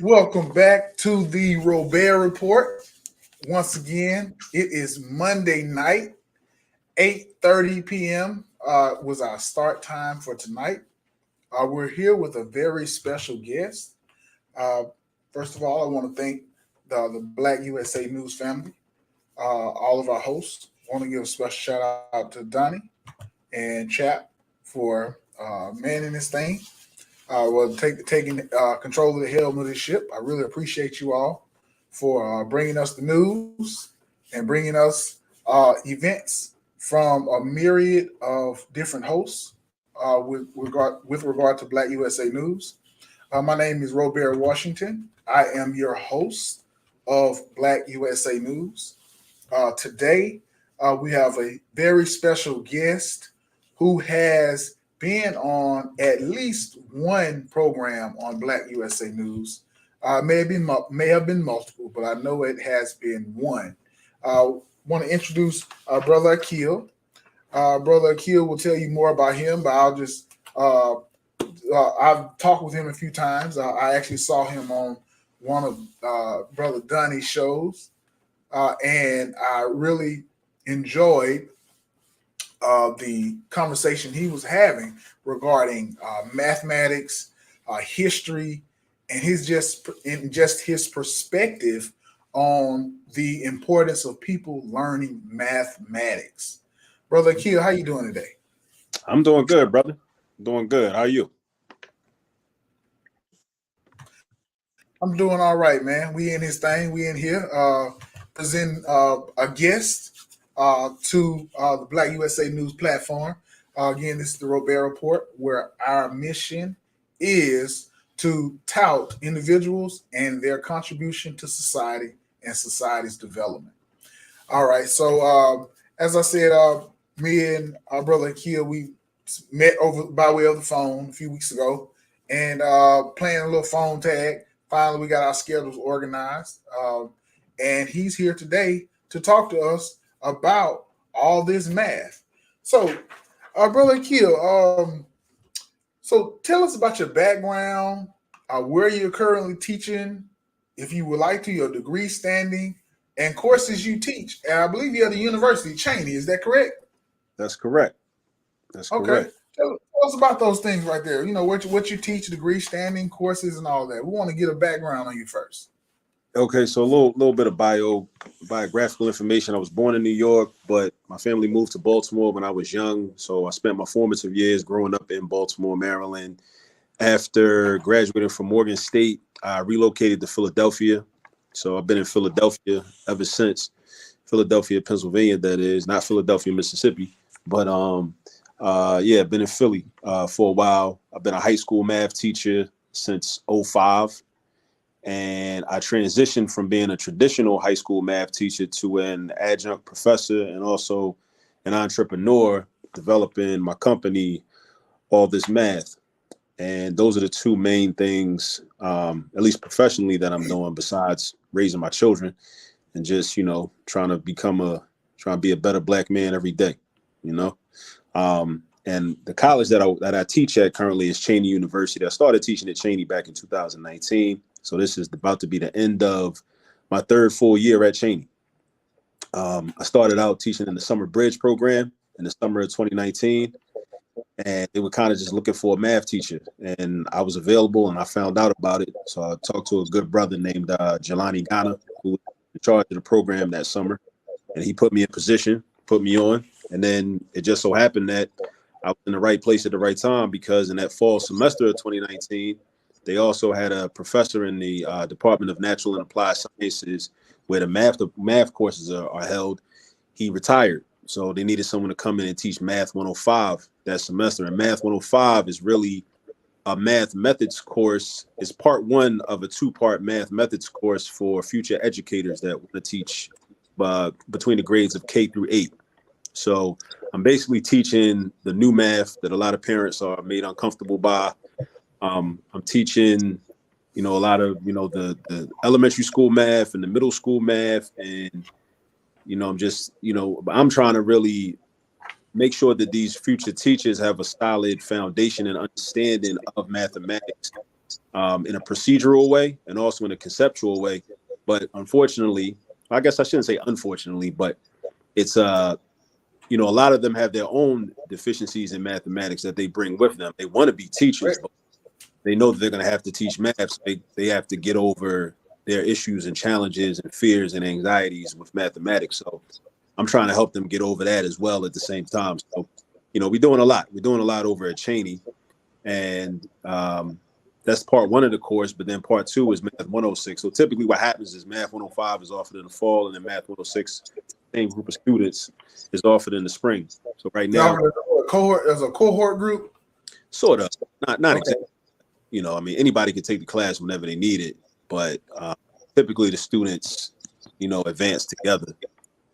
Welcome back to the Robaer Report. Once again, it is Monday night, 8:30 p.m. Was our start time for tonight. We're here with a very special guest. Uh, First of all, I want to thank the Black USA News family, all of our hosts. I want to give a special shout out to Donnie and Chap for manning this thing. Taking control of the helm of this ship. I really appreciate you all for bringing us the news and bringing us events from a myriad of different hosts with regard to Black USA News. My name is Robaer Washington. I am your host of Black USA News. Today, we have a very special guest who has been on at least one program on Black USA News. May have been multiple, but I know it has been one. Want to introduce Brother Akil. Brother Akil will tell you more about him, but I've talked with him a few times. I actually saw him on one of Brother Donnie's shows, and I really enjoyed the conversation he was having regarding mathematics, history, and just his perspective on the importance of people learning mathematics. Brother Akil, how you doing today? I'm doing good, brother. Doing good. How are you? I'm doing all right, man. We in his thing. We in here. Present a guest to the Black USA News platform. Again, this is the Robaer Report, where our mission is to tout individuals and their contribution to society and society's development. All right. So, as I said, me and our brother Akil, we met over by way of the phone a few weeks ago and playing a little phone tag. Finally, we got our schedules organized. And he's here today to talk to us about all this math. So, Brother Akil, so tell us about your background, where you're currently teaching, if you would like to, your degree standing, and courses you teach. And I believe you're at the University of Cheney. Is that correct? That's correct. That's Okay. correct. Tell us about those things right there. You know, what you teach, degree standing, courses, and all that. We want to get a background on you first. Okay, so a little bit of biographical information. I was born in New York, but my family moved to Baltimore when I was young. So I spent my formative years growing up in Baltimore, Maryland. After graduating from Morgan State, I relocated to Philadelphia. So I've been in Philadelphia ever since. Philadelphia, Pennsylvania, that is, not Philadelphia, Mississippi. But I've been in Philly for a while. I've been a high school math teacher since '05. And I transitioned from being a traditional high school math teacher to an adjunct professor and also an entrepreneur, developing my company, All This Math. And those are the two main things, at least professionally, that I'm doing besides raising my children and just, trying to be a better Black man every day, you know. And the college that I teach at currently is Cheney University. I started teaching at Cheney back in 2019. So this is about to be the end of my third full year at Cheney. I started out teaching in the summer bridge program in the summer of 2019. And they were kind of just looking for a math teacher. And I was available and I found out about it. So I talked to a good brother named Jelani Ghana, who was in charge of the program that summer. And he put me in position, put me on. And then it just so happened that I was in the right place at the right time, because in that fall semester of 2019, they also had a professor in the Department of Natural and Applied Sciences where the math courses are held. He retired. So they needed someone to come in and teach Math 105 that semester. And Math 105 is really a math methods course. It's part one of a two-part math methods course for future educators that want to teach between the grades of K through 8. So I'm basically teaching the new math that a lot of parents are made uncomfortable by. I'm teaching, a lot of, the elementary school math and the middle school math. And, I'm trying to really make sure that these future teachers have a solid foundation and understanding of mathematics in a procedural way and also in a conceptual way. But unfortunately, I guess I shouldn't say unfortunately, but it's a lot of them have their own deficiencies in mathematics that they bring with them. They want to be teachers, but they know that they're going to have to teach math. So they have to get over their issues and challenges and fears and anxieties with mathematics. So I'm trying to help them get over that as well at the same time. So, we're doing a lot. We're doing a lot over at Cheney. And that's part one of the course. But then part two is Math 106. So typically what happens is Math 105 is offered in the fall, and then Math 106, same group of students, is offered in the spring. So right now, there's a cohort group? Sort of. Not exactly. Anybody can take the class whenever they need it. But typically the students, advance together,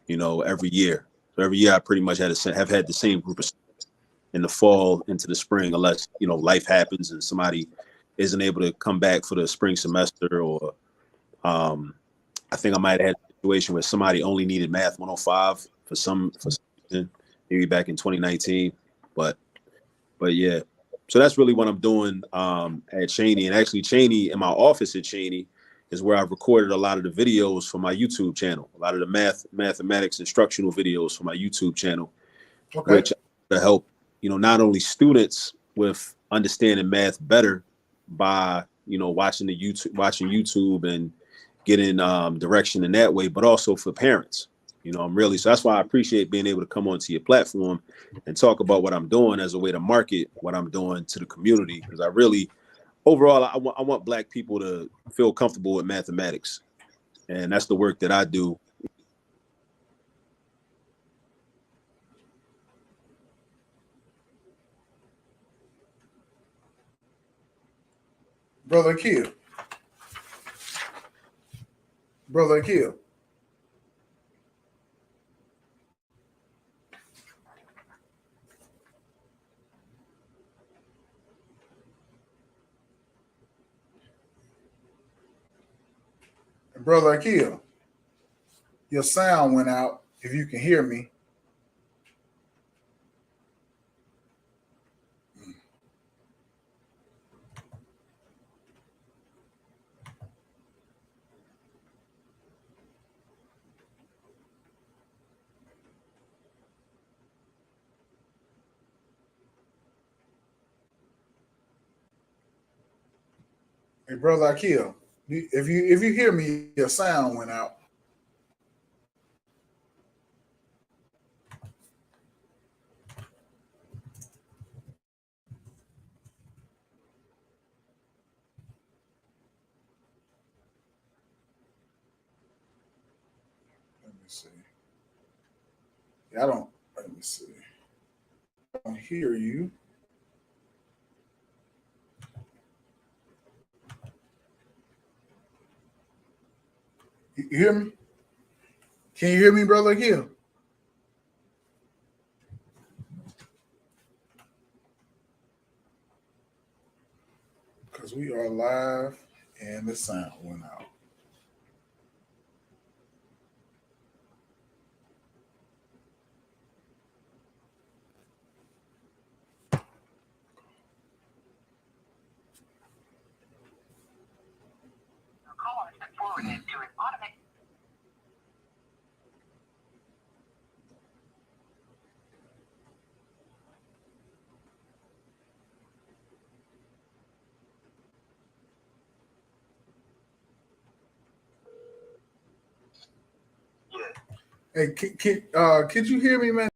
every year. So every year I pretty much have had the same group of students in the fall into the spring, unless, life happens and somebody isn't able to come back for the spring semester, or I think I might have had a situation where somebody only needed Math 105 for some reason, maybe back in 2019. But yeah. So that's really what I'm doing at Cheney. And actually Cheney, in my office at Cheney, is where I've recorded a lot of the videos for my YouTube channel, a lot of the mathematics instructional videos for my YouTube channel, which to help, not only students with understanding math better by, watching YouTube and getting direction in that way, but also for parents. So that's why I appreciate being able to come onto your platform and talk about what I'm doing as a way to market what I'm doing to the community. Because I really, overall, I want Black people to feel comfortable with mathematics. And that's the work that I do. Brother Akil. Brother Akil. Brother Akil, your sound went out. If you can hear me. Hey, Brother Akil, if you hear me, your sound went out. Let me see. Yeah, let me see. I don't hear you. You hear me? Can you hear me, Brother Akil? Because we are live and the sound went out. Hey, could you hear me, man?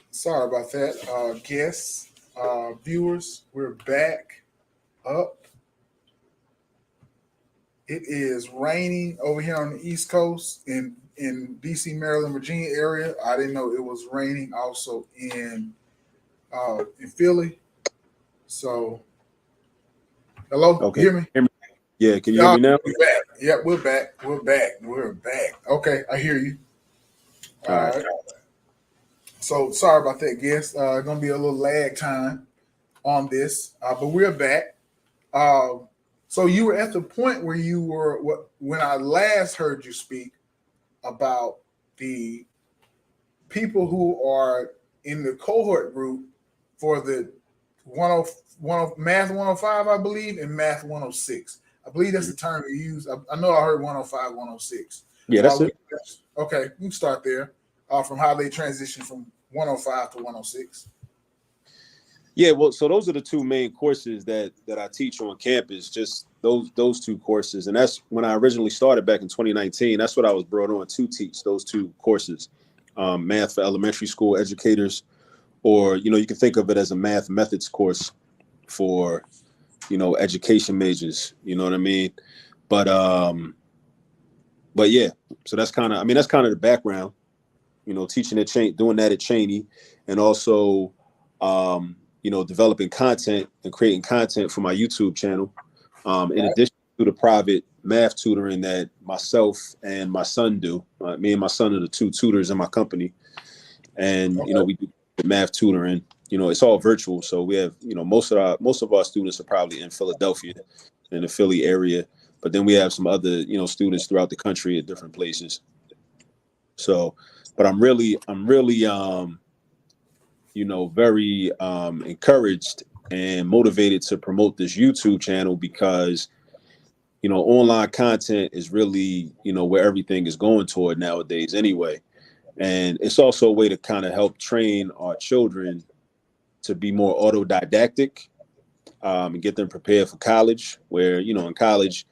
Sorry about that. Guests, viewers, we're back. up. It is raining over here on the East Coast in DC, Maryland, Virginia area. I didn't know it was raining also in Philly. So, hello, you Okay. hear me? Yeah, can you hear me now? We're back. Yep, we're back. We're back. We're back. Okay, I hear you. All All right. right. So sorry about that, guest. Gonna be a little lag time on this, but we're back. Um, so you were at the point where you were when I last heard you speak about the people who are in the cohort group for the 10 math 105, I believe, and math 106. I believe that's the term you use. I know I heard 105, 106. Yeah, that's it. Okay, we can start there from how they transition from 105 to 106. Yeah, well, so those are the two main courses that I teach on campus, just those two courses. And that's when I originally started back in 2019. That's what I was brought on to teach, those two courses, math for elementary school educators, or, you can think of it as a math methods course for, education majors, you know what I mean? But yeah, so that's kind of the background, teaching doing that at Cheney, and also, developing content and creating content for my YouTube channel. In addition to the private math tutoring that myself and my son do. Me and my son are the two tutors in my company. And, we do math tutoring. It's all virtual. So we have, most of our students are probably in Philadelphia, in the Philly area. But then we have some other, students throughout the country at different places. So, but I'm really, very encouraged and motivated to promote this YouTube channel because, online content is really, where everything is going toward nowadays anyway. And it's also a way to kind of help train our children to be more autodidactic and get them prepared for college, where, in college,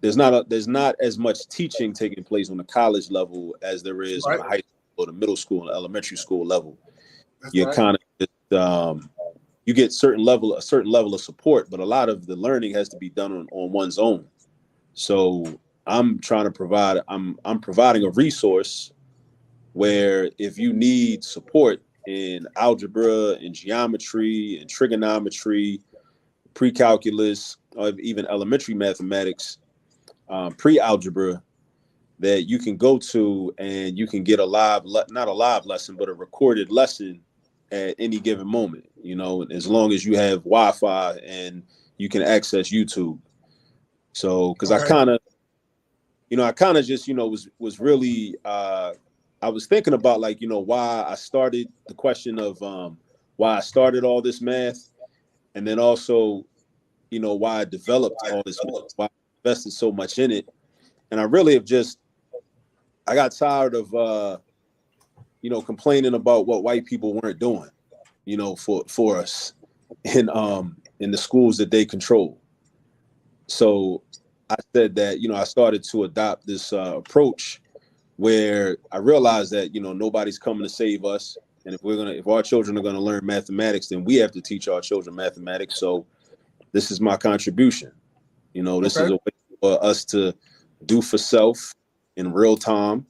there's not as much teaching taking place on the college level as there is on the high school or the middle school and elementary school level. You're kind of you get a certain level of support, but a lot of the learning has to be done on one's own. So I'm providing a resource where if you need support in algebra and geometry and trigonometry, pre-calculus, or even elementary mathematics, pre-algebra, that you can go to and you can get not a live lesson, but a recorded lesson at any given moment, as long as you have Wi-Fi and you can access YouTube. So, because I kind of just, was really, I was thinking about why I started the question of why I started all this math, and then also, why I developed all this math, why I invested so much in it. And I really I got tired of, complaining about what white people weren't doing, for us in the schools that they control. So I said that, I started to adopt this approach where I realized that, nobody's coming to save us. And if our children are going to learn mathematics, then we have to teach our children mathematics. So this is my contribution. This is a way for us to do for self in real time.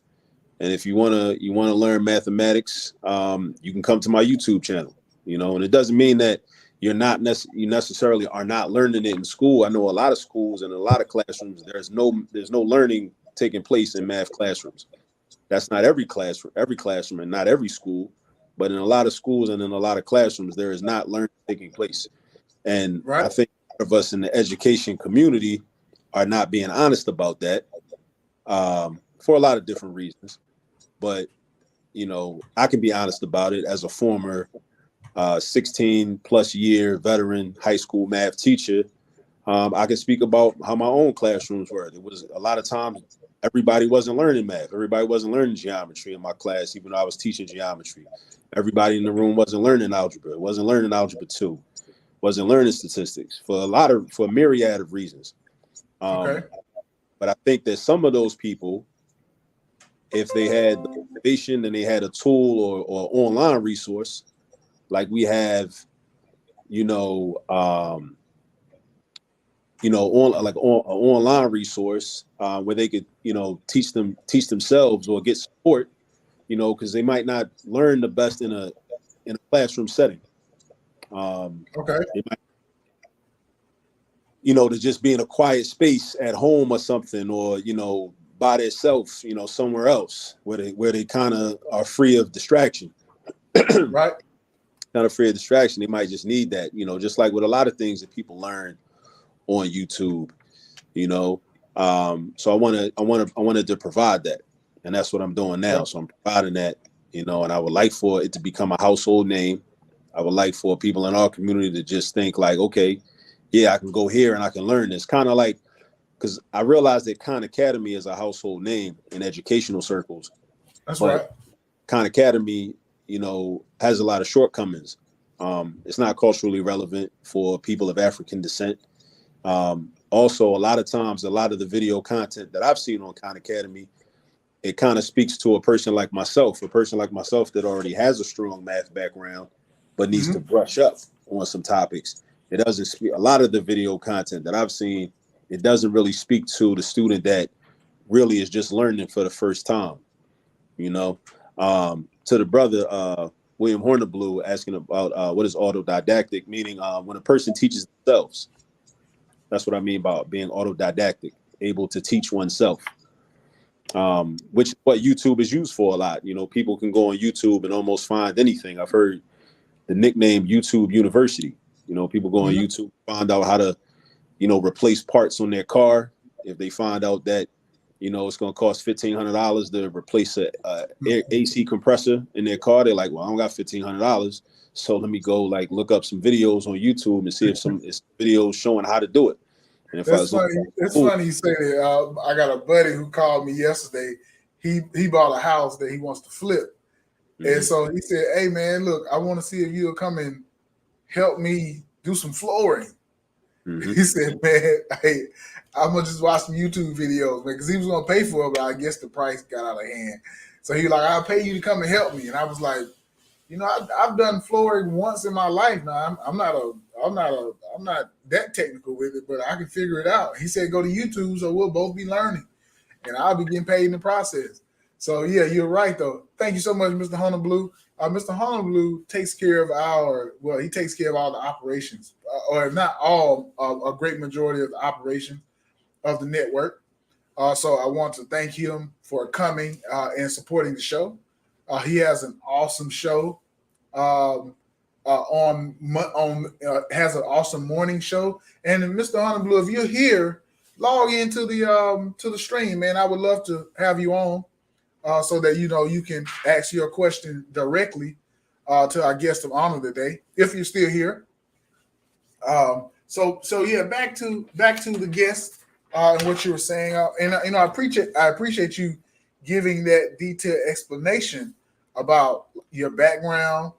And if you want to learn mathematics, you can come to my YouTube channel, and it doesn't mean that you necessarily are not learning it in school. I know a lot of schools and a lot of classrooms, there's no learning taking place in math classrooms. That's not every classroom and not every school, but in a lot of schools and in a lot of classrooms, there is not learning taking place. And I think a lot of us in the education community are not being honest about that for a lot of different reasons. But, I can be honest about it as a former 16 plus year veteran high school math teacher. I can speak about how my own classrooms were. There was a lot of times everybody wasn't learning math. Everybody wasn't learning geometry in my class, even though I was teaching geometry. Everybody in the room wasn't learning algebra. Wasn't learning algebra 2. Wasn't learning statistics for a myriad of reasons. But I think that some of those people, if they had the motivation and they had a tool or online resource, like we have, on an online resource where they could, teach themselves or get support, because they might not learn the best in a classroom setting. Okay. They might, to just be in a quiet space at home or something, or by themselves, somewhere else where they kind of are free of distraction. Right. Not afraid of distraction. They might just need that, just like with a lot of things that people learn on YouTube, So I wanted to provide that, and that's what I'm doing now. Yeah. So I'm providing that, and I would like for it to become a household name. I would like for people in our community to just think like, okay, yeah, I can go here and I can learn this. Kind of like, because I realized that Khan Academy is a household name in educational circles, That's but right. Khan Academy, has a lot of shortcomings. It's not culturally relevant for people of African descent. Also, a lot of times, a lot of the video content that I've seen on Khan Academy, it kind of speaks to a person like myself that already has a strong math background, but needs to brush up on some topics. It doesn't speak, a lot of the video content that I've seen, it doesn't really speak to the student that really is just learning for the first time, To the brother, William Horniblu, asking about what is autodidactic, meaning when a person teaches themselves. That's what I mean by being autodidactic, able to teach oneself, which is what YouTube is used for a lot. People can go on YouTube and almost find anything. I've heard the nickname YouTube University. People go on YouTube, find out how to, replace parts on their car. If they find out that, it's going to cost $1,500 to replace a AC compressor in their car, they're like, well, I don't got $1,500. So let me go look up some videos on YouTube and see if some videos showing how to do it. And if That's funny. It's funny you say that. I got a buddy who called me yesterday. He bought a house that he wants to flip, and so he said, "Hey man, look, I want to see if you'll come and help me do some flooring." He said, "Man, hey, I'm gonna just watch some YouTube videos, man," because he was gonna pay for it, but I guess the price got out of hand. So he was like, "I'll pay you to come and help me," and I was like, I've done flooring once in my life. Now I'm not that technical with it, but I can figure it out. He said, go to YouTube, so we'll both be learning, and I'll be getting paid in the process. So yeah, you're right though. Thank you so much, Mr. Honolulu. Mr. Honolulu takes care of he takes care of all the operations, or if not all, a great majority of the operations of the network. So I want to thank him for coming and supporting the show. He has an awesome show has an awesome morning show. And Mr. Honolulu, if you're here, log into the stream, man. I would love to have you on so that you can ask your question directly to our guest of honor today, if you're still here. So yeah, back to the guest and what you were saying, and I appreciate you giving that detailed explanation about your background,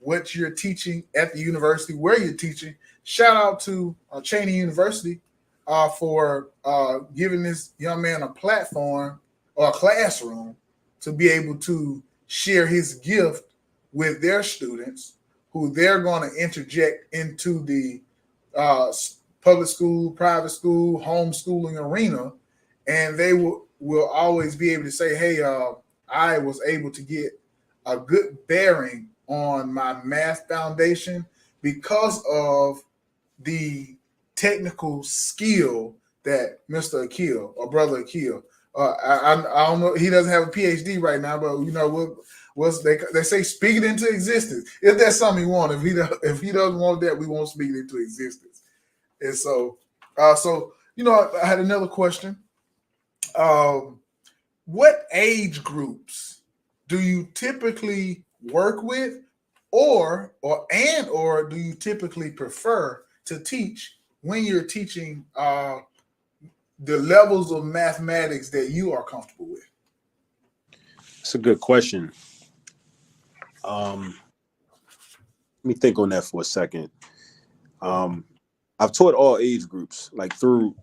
what you're teaching at the university, where you're teaching. Shout out to Cheney University for giving this young man a platform or a classroom to be able to share his gift with their students, who they're going to interject into the public school, private school, homeschooling arena, and they will always be able to say, "Hey, I was able to get a good bearing on my math foundation because of the technical skill that Mr. Akil or Brother Akil." I don't know. He doesn't have a PhD right now, but they say, speak it into existence. If that's something he wants, if he doesn't want that, we won't speak it into existence. And so, I had another question. What age groups do you typically work with, or do you typically prefer to teach when you're teaching the levels of mathematics that you are comfortable with? It's a good question. Let me think on that for a second. I've taught all age groups, like through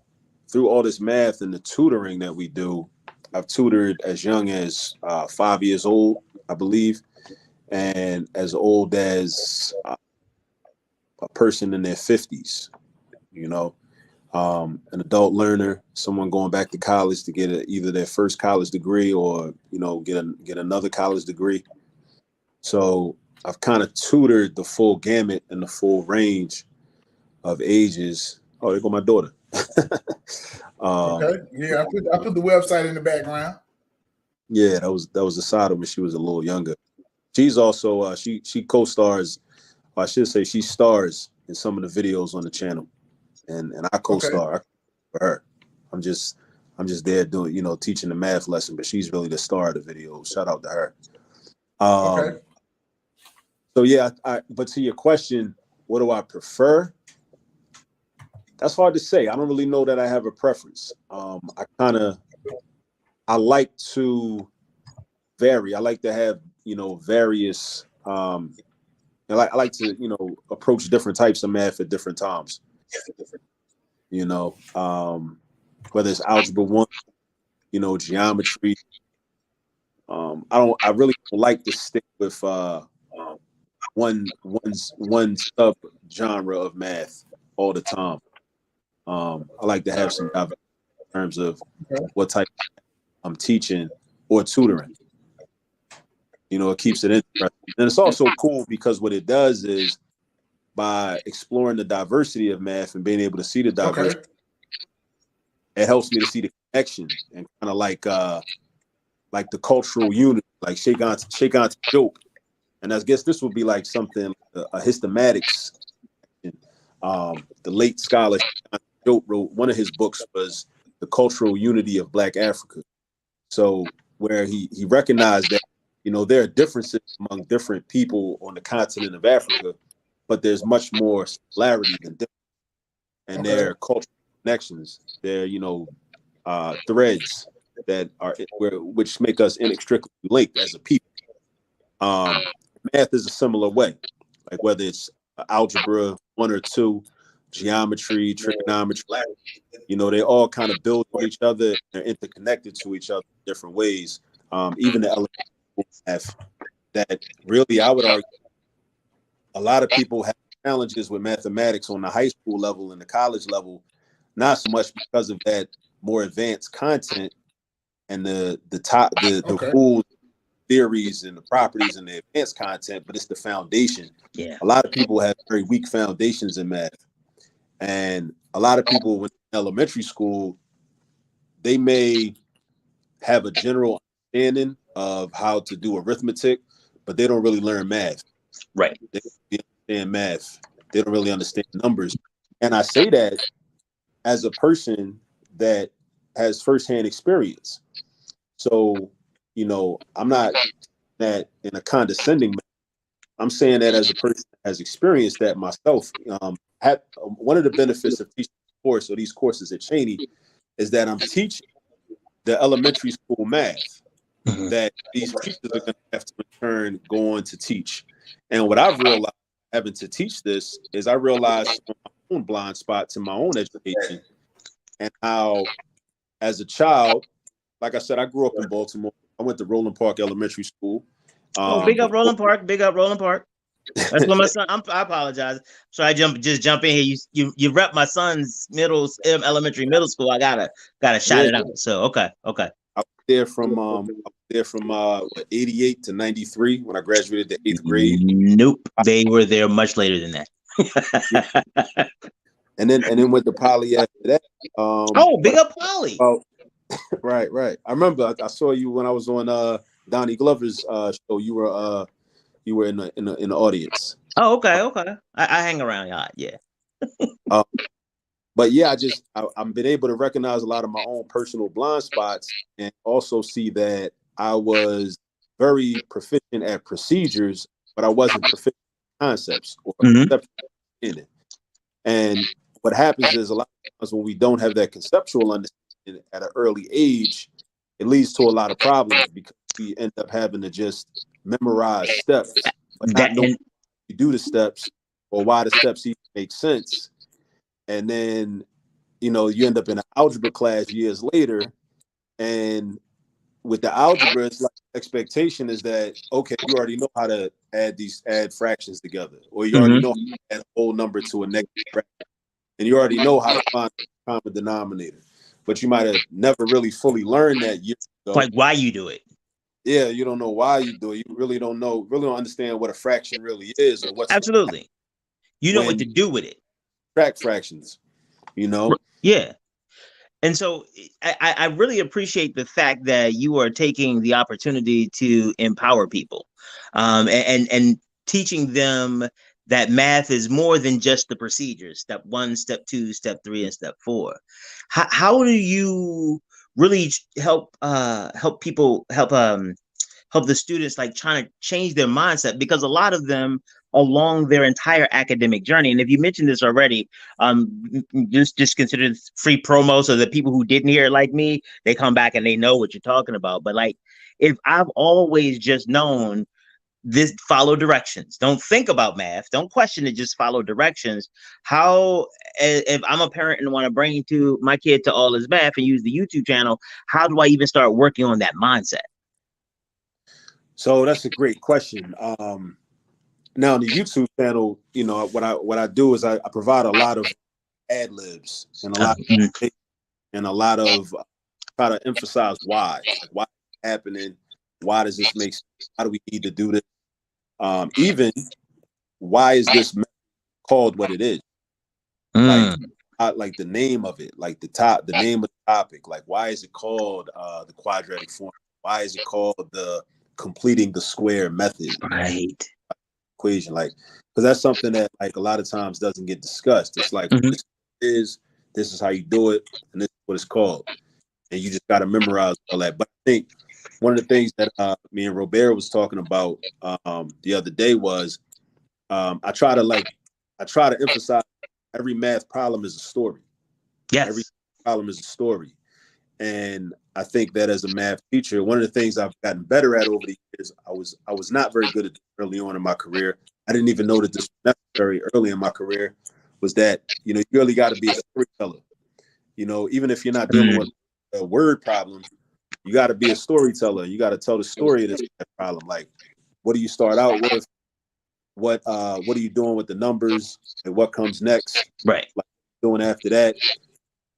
all this math and the tutoring that we do. I've tutored as young as 5 years old, I believe, and as old as a person in their 50s, an adult learner, someone going back to college to get either their first college degree or, get another college degree. So I've kind of tutored the full gamut and the full range of ages. Oh, there go my daughter. Okay. Yeah, I put the website in the background. Yeah, that was the side of when she was a little younger. She's also she co-stars, or I should say she stars in some of the videos on the channel. And I co-star for her. I'm just there doing, teaching the math lesson, but she's really the star of the video. Shout out to her. Okay. So yeah, but to your question, what do I prefer? That's hard to say. I don't really know that I have a preference. I like to vary. I like to have, various I like to, approach different types of math at different times. Whether it's algebra 1, geometry. I really don't like to stick with one sub genre of math all the time. I like to have some diversity in terms of what type I'm teaching or tutoring. It keeps it interesting. And it's also cool because what it does is, by exploring the diversity of math and being able to see the diversity, it helps me to see the connection and kind of like the cultural unity, like shake on to joke. And I guess this would be like something, a hystematics. The late scholar Joke wrote, one of his books was The Cultural Unity of Black Africa. So where he recognized that, there are differences among different people on the continent of Africa, but there's much more similarity than difference. And their cultural connections, their, threads that are which make us inextricably linked as a people. Math is a similar way, like whether it's algebra 1 or 2, geometry, trigonometry, they all kind of build on each other. They're interconnected to each other in different ways. Even the elementary math, that really, I would argue, a lot of people have challenges with mathematics on the high school level and the college level, not so much because of that more advanced content and the rules, theories, and the properties and the advanced content, but it's the foundation. Yeah. A lot of people have very weak foundations in math. And a lot of people in elementary school, they may have a general understanding of how to do arithmetic, but they don't really learn math. Right. They don't really understand math. They don't really understand numbers. And I say that as a person that has firsthand experience. So, I'm not that in a condescending manner. I'm saying that as a person that has experienced that myself. One of the benefits of teaching this course or these courses at Cheney is that I'm teaching the elementary school math that these teachers are going to have to in turn go on to teach. And what I've realized having to teach this is I realized my own blind spot to my own education and how, as a child, like I said, I grew up in Baltimore. I went to Roland Park Elementary School. Big up Roland Park. Big up Roland Park. That's what my son. I apologize. So I jump in here. You rep my son's elementary middle school. I gotta shout it out. So okay. I was there from 88 to 93 when I graduated the 8th grade. Nope, they were there much later than that. and then went to Poly after that. Big up Poly. Oh, right. I remember I saw you when I was on Donnie Glover's show. You were in the audience. Oh, okay. I hang around y'all. Yeah. But yeah, I've been able to recognize a lot of my own personal blind spots and also see that I was very proficient at procedures, but I wasn't proficient in concepts or conceptual understanding. And what happens is a lot of times when we don't have that conceptual understanding at an early age, it leads to a lot of problems because we end up having to just memorize steps, but not know you do the steps or why the steps even make sense. And then, you end up in an algebra class years later, and with the algebra, it's like expectation is that, okay, you already know how to add fractions together, or you already know how to add a whole number to a negative fraction, and you already know how to find common denominator. But you might have never really fully learned that years ago. Like why you do it. Yeah, you don't know why you do it. You really don't understand what a fraction really is or what's Absolutely. You know what to do with it. Track fractions, you know? Yeah. And so I really appreciate the fact that you are taking the opportunity to empower people, and teaching them that math is more than just the procedures, step 1, step 2, step 3, and step 4. How do you really help people help the students like trying to change their mindset, because a lot of them along their entire academic journey, and if you mentioned this already, just consider this free promo so that people who didn't hear it like me, they come back and they know what you're talking about. But like, if I've always just known this, follow directions, don't think about math, don't question it, just follow directions. How, if I'm a parent and want to bring to my kid to all his math and use the YouTube channel, how do I even start working on that mindset? So that's a great question. Now on the YouTube channel, you know, what I do is I provide a lot of ad libs and a lot of try to emphasize why, like why it's happening, why does this make sense, how do we need to do this, even why is this called what it is, like the name of it, like the name of the topic, like why is it called the quadratic formula, why is it called the completing the square method, Right. equation, like, because that's something that like a lot of times doesn't get discussed. It's like this is how you do it, and this is what it's called, and you just got to memorize all that. But I think one of the things that me and Robaer was talking about the other day was I try to emphasize every math problem is a story. Yes. Every problem is a story. And I think that as a math teacher, one of the things I've gotten better at over the years, I was not very good at this early on in my career. I didn't even know that this was necessary early in my career, was that, you know, you really got to be a storyteller. You know, even if you're not dealing with a word problem, you got to be a storyteller. You got to tell the story of this problem. Like, what do you start out with? What are you doing with the numbers? And what comes next? Right. Like, doing after that?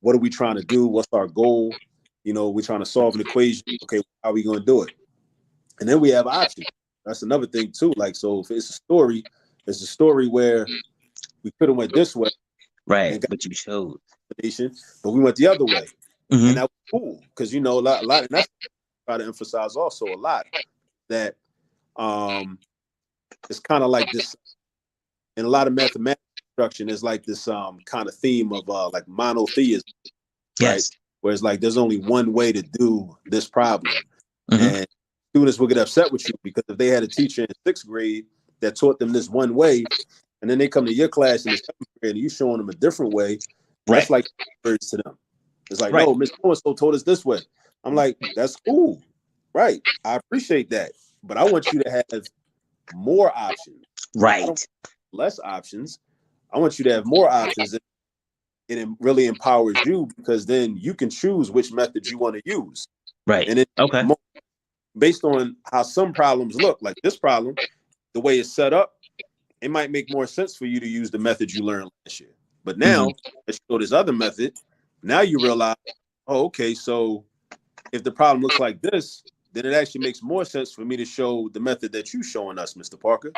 What are we trying to do? What's our goal? You know, we're trying to solve an equation. Okay, how are we going to do it? And then we have options. That's another thing too. Like, so if it's a story where we could have went this way, right? But you showed, but we went the other way, and that was cool because, you know, a lot, and that's what I try to emphasize also a lot, that it's kind of like this in a lot of mathematics instruction is like this kind of theme of like monotheism, right? Yes. Where it's like there's only one way to do this problem, and students will get upset with you because if they had a teacher in 6th grade that taught them this one way, and then they come to your class in the 7th grade and you showing them a different way, that's like words to them. It's like, no, Miss So-and-so told us this way. I'm like, that's cool, right? I appreciate that, but I want you to have more options, right? Less options. I want you to have more options. It really empowers you because then you can choose which method you want to use. Right. And based on how some problems look, like this problem, the way it's set up, it might make more sense for you to use the method you learned last year. But now, let's show this other method. Now you realize, oh, okay, so if the problem looks like this, then it actually makes more sense for me to show the method that you're showing us, Mr. Parker.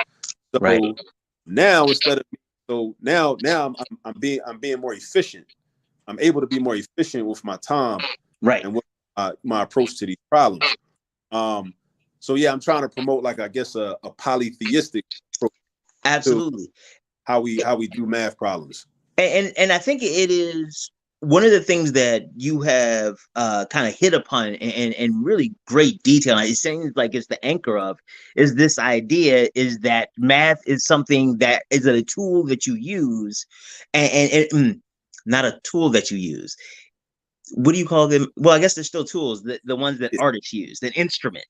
So now I'm being more efficient. I'm able to be more efficient with my time, and with my approach to these problems. So yeah, I'm trying to promote, like, I guess a polytheistic approach. Absolutely. How we do math problems. And I think it is one of the things that you have kind of hit upon in really great detail. It seems like it's the anchor of is this idea is that math is something that is a tool that you use, and not a tool that you use. What do you call them? Well, I guess they're still tools, the ones that artists use, an instrument.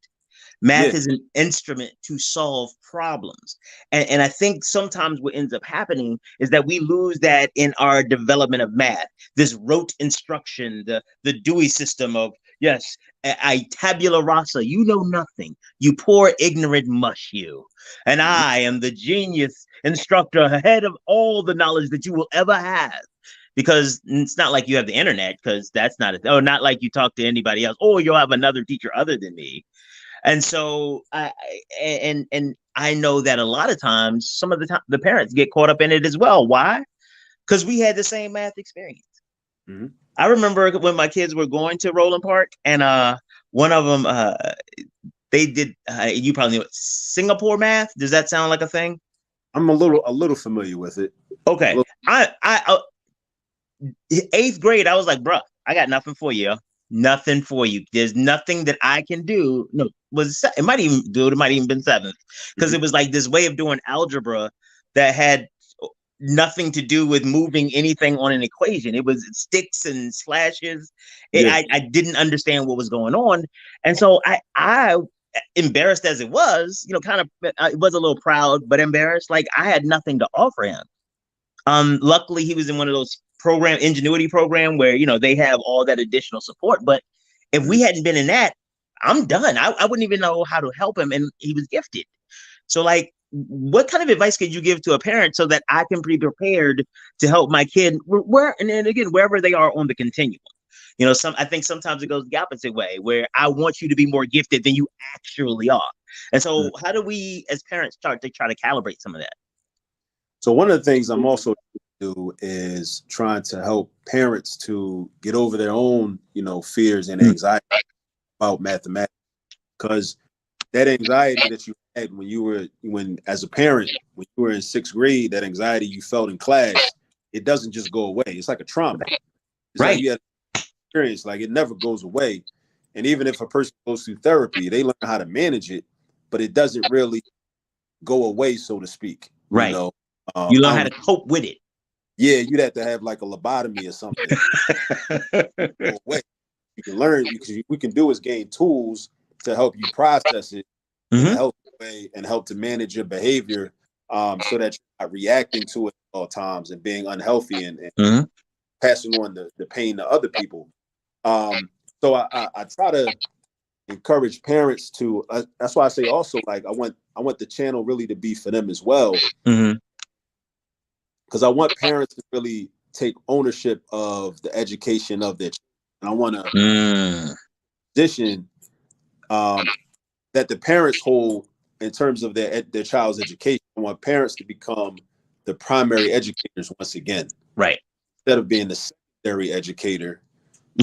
Math is an instrument to solve problems. And I think sometimes what ends up happening is that we lose that in our development of math. This rote instruction, the Dewey system of, yes, I tabula rasa, you know nothing, you poor ignorant mush you. And I am the genius instructor ahead of all the knowledge that you will ever have. because it's not like you have the internet, because that's not like you talk to anybody else. Or you'll have another teacher other than me. And so and I know that a lot of times, some of the time, the parents get caught up in it as well. Why? Because we had the same math experience. Mm-hmm. I remember when my kids were going to Roland Park, and one of them they did. You probably know it, Singapore math. Does that sound like a thing? I'm a little familiar with it. Okay, I eighth grade, I was like, bruh, I got nothing for you. Nothing for you. There's nothing that I can do. No, it might even been seventh, because it was like this way of doing algebra that had nothing to do with moving anything on an equation. It was sticks and slashes. I didn't understand what was going on, and so I embarrassed as it was, kind of, it was a little proud but embarrassed. Like, I had nothing to offer him. Luckily, he was in one of those ingenuity program where they have all that additional support. But if we hadn't been in that, I'm done. I wouldn't even know how to help him, and he was gifted. So, like, what kind of advice could you give to a parent so that I can be prepared to help my kid wherever they are on the continuum? I think sometimes it goes the opposite way, where I want you to be more gifted than you actually are. And so how do we as parents start to try to calibrate some of that? So one of the things I'm also do is trying to help parents to get over their own, fears and anxiety about mathematics, because that anxiety that you had as a parent, when you were in sixth grade, that anxiety you felt in class, it doesn't just go away. It's like a trauma. It's right. Like you had an experience, like it never goes away. And even if a person goes through therapy, they learn how to manage it, but it doesn't really go away, so to speak. Right. You learn how to cope with it. Yeah, you'd have to have like a lobotomy or something. Go away. You can learn, because we can do is gain tools to help you process it in a healthy way and help to manage your behavior, so that you're not reacting to it at all times and being unhealthy and passing on the pain to other people. So I try to encourage parents to. That's why I say also, like, I want the channel really to be for them as well, because I want parents to really take ownership of the education of their children. And I want to position that the parents hold in terms of their child's education. I want parents to become the primary educators once again, right? Instead of being the secondary educator.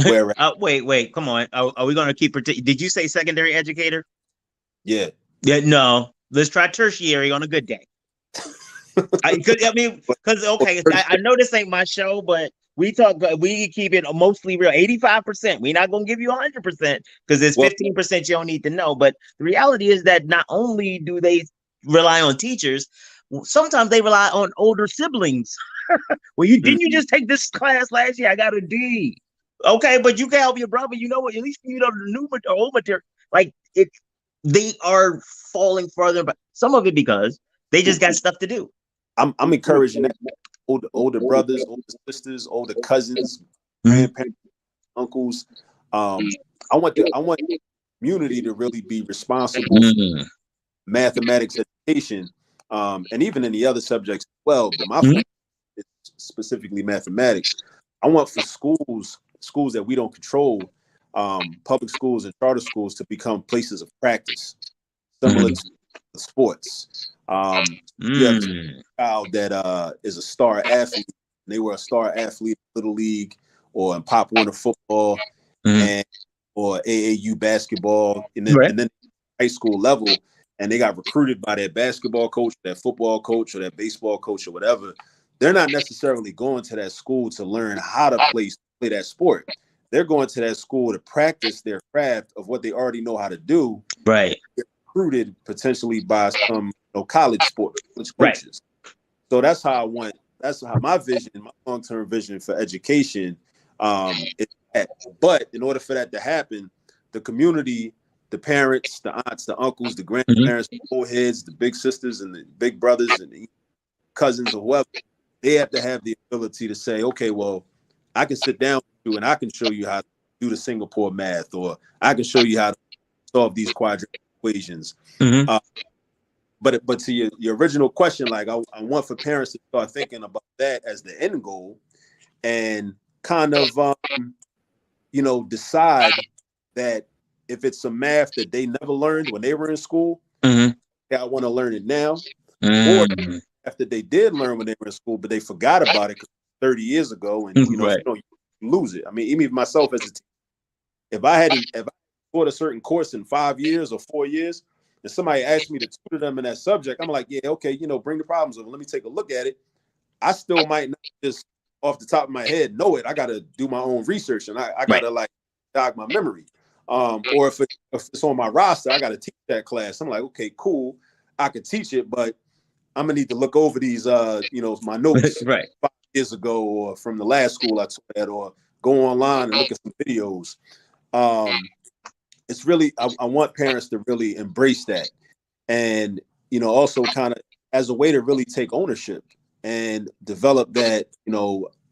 Where wait, come on. Are we going to keep? Did you say secondary educator? Yeah. No. Let's try tertiary on a good day. Because okay, I know this ain't my show, but we keep it mostly real. 85%. We're not gonna give you 100% because there's 15% you don't need to know. But the reality is that not only do they rely on teachers, sometimes they rely on older siblings. Well, didn't you just take this class last year? I got a D. Okay, but you can help your brother. You know what? At least the new old material. Like they are falling further, but some of it because they just got stuff to do. I'm encouraging that older brothers, older sisters, older cousins, grandparents, uncles. I want the community to really be responsible for mathematics education, and even in the other subjects as well. But my focus is specifically mathematics. I want for schools that we don't control, public schools and charter schools, to become places of practice, similar to sports. You have a child that is a star athlete. They were a star athlete in Little League or in Pop Warner football or AAU basketball, and then high school level, and they got recruited by their basketball coach, their football coach, or their baseball coach, or whatever. They're not necessarily going to that school to learn how to play that sport. They're going to that school to practice their craft of what they already know how to do. Right. Recruited potentially by some college coaches. Right. So that's how my vision, my long-term vision for education is at. But in order for that to happen, the community, the parents, the aunts, the uncles, the grandparents, the old heads, the big sisters and the big brothers and the cousins or whoever, they have to have the ability to say, okay, well, I can sit down with you and I can show you how to do the Singapore math, or I can show you how to solve these quadratic equations. But to your original question, like I want for parents to start thinking about that as the end goal, and kind of, decide that if it's some math that they never learned when they were in school, Mm-hmm. I want to learn it now, or Mm-hmm. after they did learn when they were in school, but they forgot about it 30 years ago, and Right. you lose it. I mean, even myself as a teacher, if I taught a certain course in 5 years or 4 years, and somebody asked me to tutor them in that subject, I'm like, yeah, okay, bring the problems over. Let me take a look at it. I still might not just off the top of my head know it. I got to do my own research, and I got to like jog my memory. Or if it's on my roster, I got to teach that class. I'm like, okay, cool, I could teach it, but I'm gonna need to look over these, my notes Right. 5 years ago or from the last school I taught at, or go online and look at some videos. It's really, I want parents to really embrace that, and also kind of as a way to really take ownership and develop that,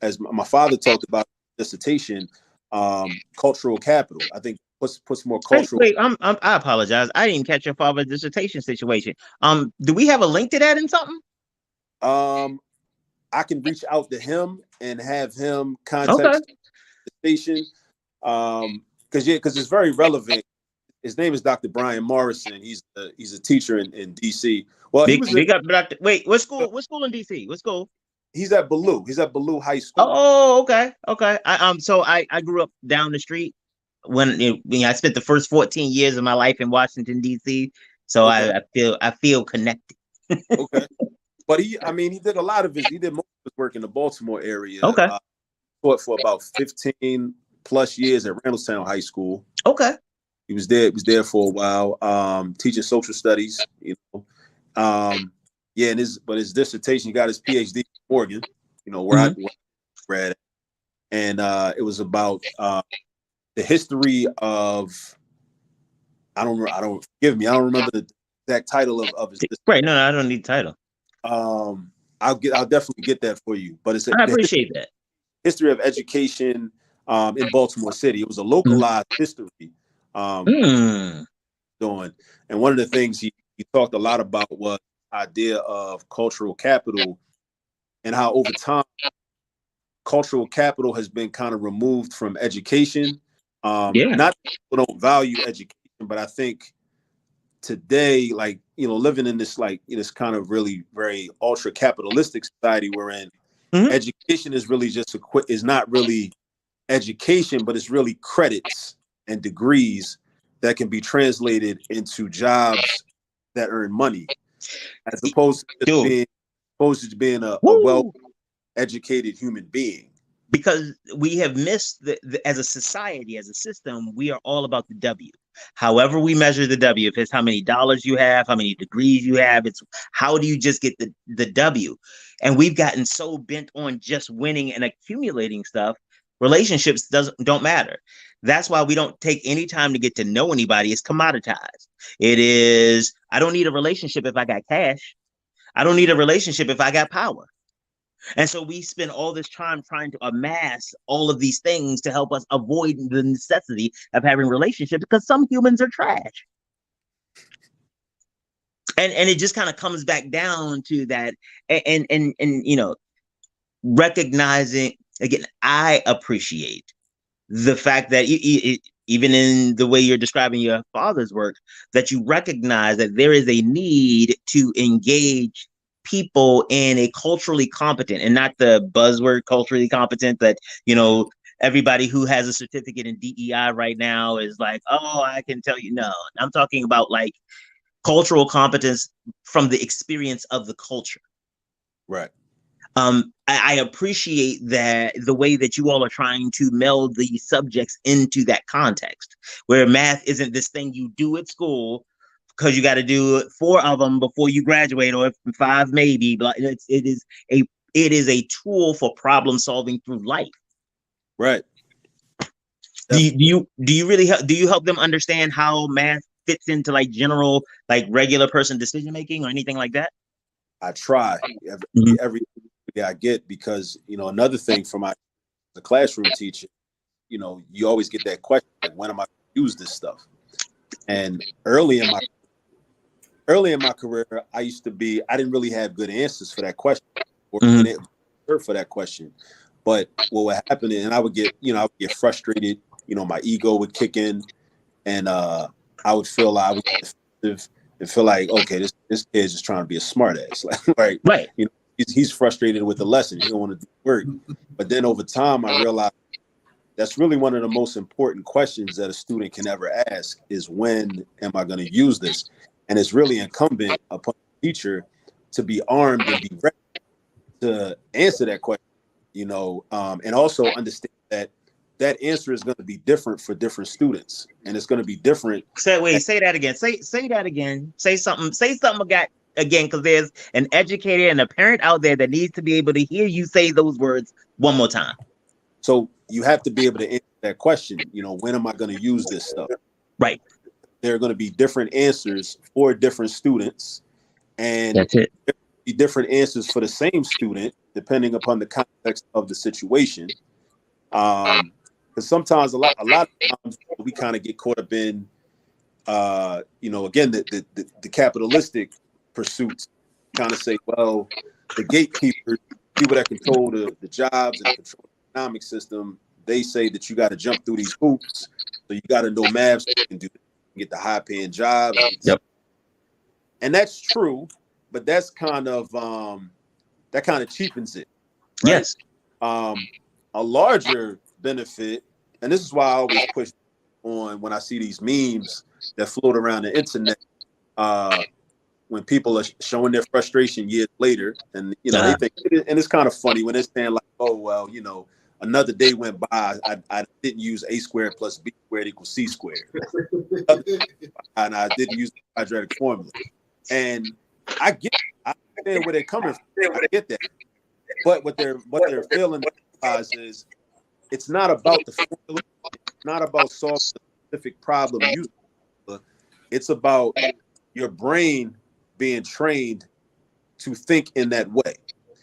as my father talked about dissertation, cultural capital. I think puts more cultural. Wait, I apologize. I didn't catch your father's dissertation situation. Do we have a link to that in something? I can reach out to him and have him Okay. contact the station, because it's very relevant. His name is Dr. Brian Morrison. He's a teacher in DC. Well, Big up, Doctor. Wait, what school? What school in DC? What school? he's at Ballou. He's at Ballou High School. Oh, okay, okay. So I grew up down the street when I spent the first 14 years of my life in Washington D.C. So Okay. I feel connected. Okay. But he did a lot of he did most of his work in the Baltimore area. Okay. Taught for about 15 plus years at Randallstown High School. Okay. He was there for a while, teaching social studies, yeah, and his dissertation, he got his PhD in Oregon, where I read, and it was about the history of, I don't remember the exact title of his. Right, no, I don't need the title. I'll definitely get that for you, but it's I appreciate that. History of education in Baltimore City. It was a localized history doing, and one of the things he talked a lot about was the idea of cultural capital, and how over time cultural capital has been kind of removed from education. Not that people don't value education, but I think today, like, living in this, like, this kind of really very ultra capitalistic society we're in, education is really just is not really education, but it's really credits and degrees that can be translated into jobs that earn money, as opposed to being a well-educated human being. Because we have missed as a society, as a system, we are all about the W. However we measure the W, if it's how many dollars you have, how many degrees you have, it's how do you just get the W? And we've gotten so bent on just winning and accumulating stuff, relationships don't matter. That's why we don't take any time to get to know anybody. It's commoditized. It is, I don't need a relationship if I got cash. I don't need a relationship if I got power. And so we spend all this time trying to amass all of these things to help us avoid the necessity of having relationships, because some humans are trash. And it just kind of comes back down to that, and recognizing, again, I appreciate the fact that even in the way you're describing your father's work, that you recognize that there is a need to engage people in a culturally competent, and not the buzzword culturally competent that, everybody who has a certificate in DEI right now is like, oh, I can tell you. No, I'm talking about like cultural competence from the experience of the culture. Right. I appreciate that the way that you all are trying to meld the subjects into that context, where math isn't this thing you do at school because you got to do 4 of them before you graduate, or 5 maybe. But it is a tool for problem solving through life. Right. Do you really help them understand how math fits into like general, like regular person decision making or anything like that? I try every I get, because another thing from the classroom teacher, you always get that question, like, when am I going to use this stuff? And early in my career, I didn't really have good answers for that question, or for that question. But what would happen, and I would get frustrated. My ego would kick in, and I would feel like I was defensive and feel like, okay, this kid's just trying to be a smartass. Like, Right. He's frustrated with the lesson. He don't want to do work. But then over time, I realized that's really one of the most important questions that a student can ever ask is, when am I going to use this? And it's really incumbent upon the teacher to be armed and be ready to answer that question, and also understand that answer is going to be different for different students, and it's going to be different. Say that again. Say that again. Say something again, because there's an educator and a parent out there that needs to be able to hear you say those words one more time. So you have to be able to answer that question. When am I going to use this stuff? Right. There are going to be different answers for different students, and that's it. There will be different answers for the same student depending upon the context of the situation. Because sometimes a lot of times we kind of get caught up in, again, the capitalistic pursuits. Kind of say, well, the gatekeepers, people that control the jobs and control the economic system, they say that you got to jump through these hoops. So you got to know math so you can get the high paying jobs. Yep. And that's true, but that's kind of cheapens it. Right? Yes. A larger benefit, and this is why I always push on when I see these memes that float around the internet, when people are showing their frustration years later, and they think, and it's kind of funny when they're saying like, oh well, another day went by, I didn't use a squared plus b squared equals c squared, and I didn't use the quadratic formula. And I understand where they're coming from. I get that, but what they're failing to realize is it's not about the formula. It's not about solving a specific problem. It's about your brain being trained to think in that way.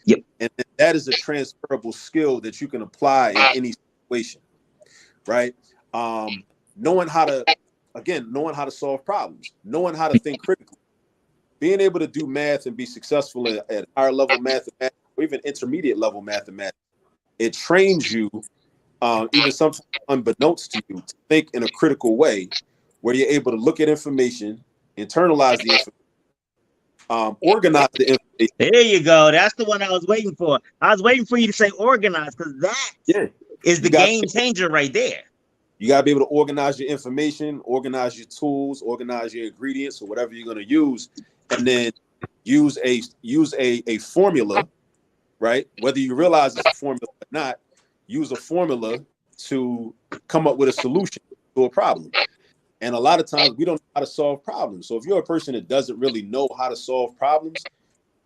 Yep. And that is a transferable skill that you can apply in any situation, right? Knowing how to solve problems, knowing how to think critically, being able to do math and be successful at higher level mathematics or even intermediate level mathematics, it trains you, even sometimes unbeknownst to you, to think in a critical way where you're able to look at information, internalize the information, organize the information. There you go. That's the one I was waiting for. I was waiting for you to say organize, because that is the game changer right there. You got to be able to organize your information, organize your tools, organize your ingredients or whatever you're going to use, and then use a formula, right? Whether you realize it's a formula or not, use a formula to come up with a solution to a problem. And a lot of times we don't know how to solve problems. So if you're a person that doesn't really know how to solve problems,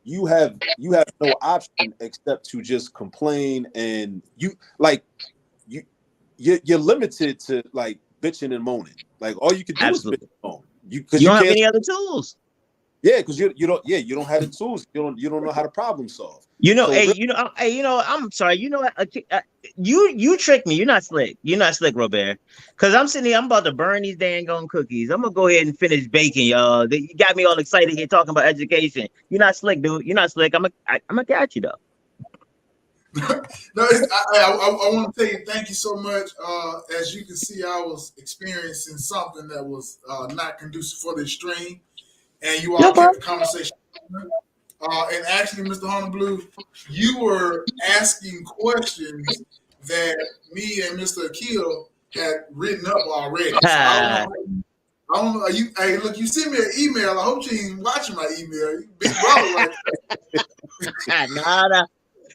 you have no option except to just complain, and you're limited to like bitching and moaning. Like all you can do is bitch and moan. You don't have any other tools. Yeah, because you don't have the tools. You don't know how to problem solve. I'm sorry. You tricked me. You're not slick. You're not slick, Robaer. Because I'm sitting here, I'm about to burn these dang on cookies. I'm gonna go ahead and finish baking, y'all. You got me all excited here talking about education. You're not slick, dude. You're not slick. I'm gonna catch you though. No, I want to tell you thank you so much. As you can see, I was experiencing something that was not conducive for this stream, and you all kept the conversation. And actually, Mr. Honeyblue, you were asking questions that me and Mr. Akil had written up already. So I don't know. Hey, look, you sent me an email. I hope you ain't watching my email. You big brother, right?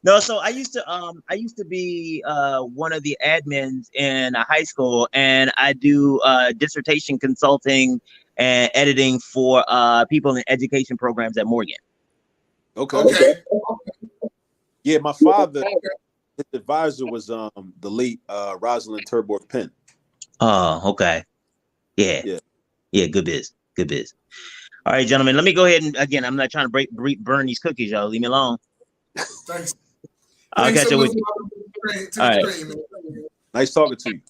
No, so I used to be one of the admins in a high school, and I do dissertation consulting and editing for people in education programs at Morgan. Okay. Yeah, my father, his advisor was the late Rosalind Turborg Penn. Oh, okay. Yeah. Good biz. All right, gentlemen. Let me go ahead and again, I'm not trying to burn these cookies, y'all. Leave me alone. Thanks. I'll catch you with you. All right. Nice talking to you.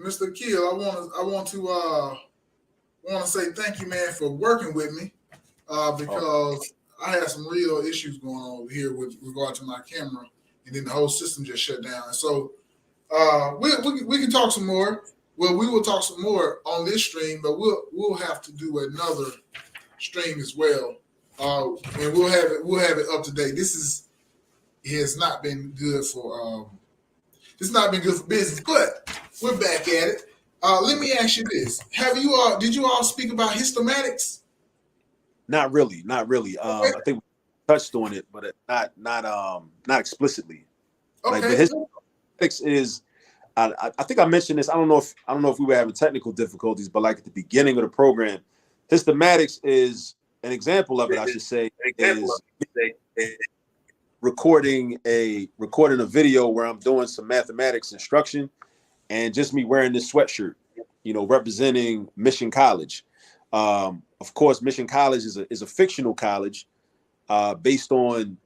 Mr. Akil, I want to say thank you, man, for working with me, because I had some real issues going on over here with regard to my camera, and then the whole system just shut down. And so we can talk some more. Well, we will talk some more on this stream, but we'll have to do another stream as well, and we'll have it up to date. It has not been good for business, but we're back at it. Let me ask you this: did you all speak about histomatics? Not really. I think we touched on it, but not explicitly. Okay. Like the histomatics is, I think I mentioned this. I don't know if we were having technical difficulties, but like at the beginning of the program, histomatics is an example of it. I should say is recording a video where I'm doing some mathematics instruction, and just me wearing this sweatshirt, representing Mission College. Of course, Mission College is a fictional college based on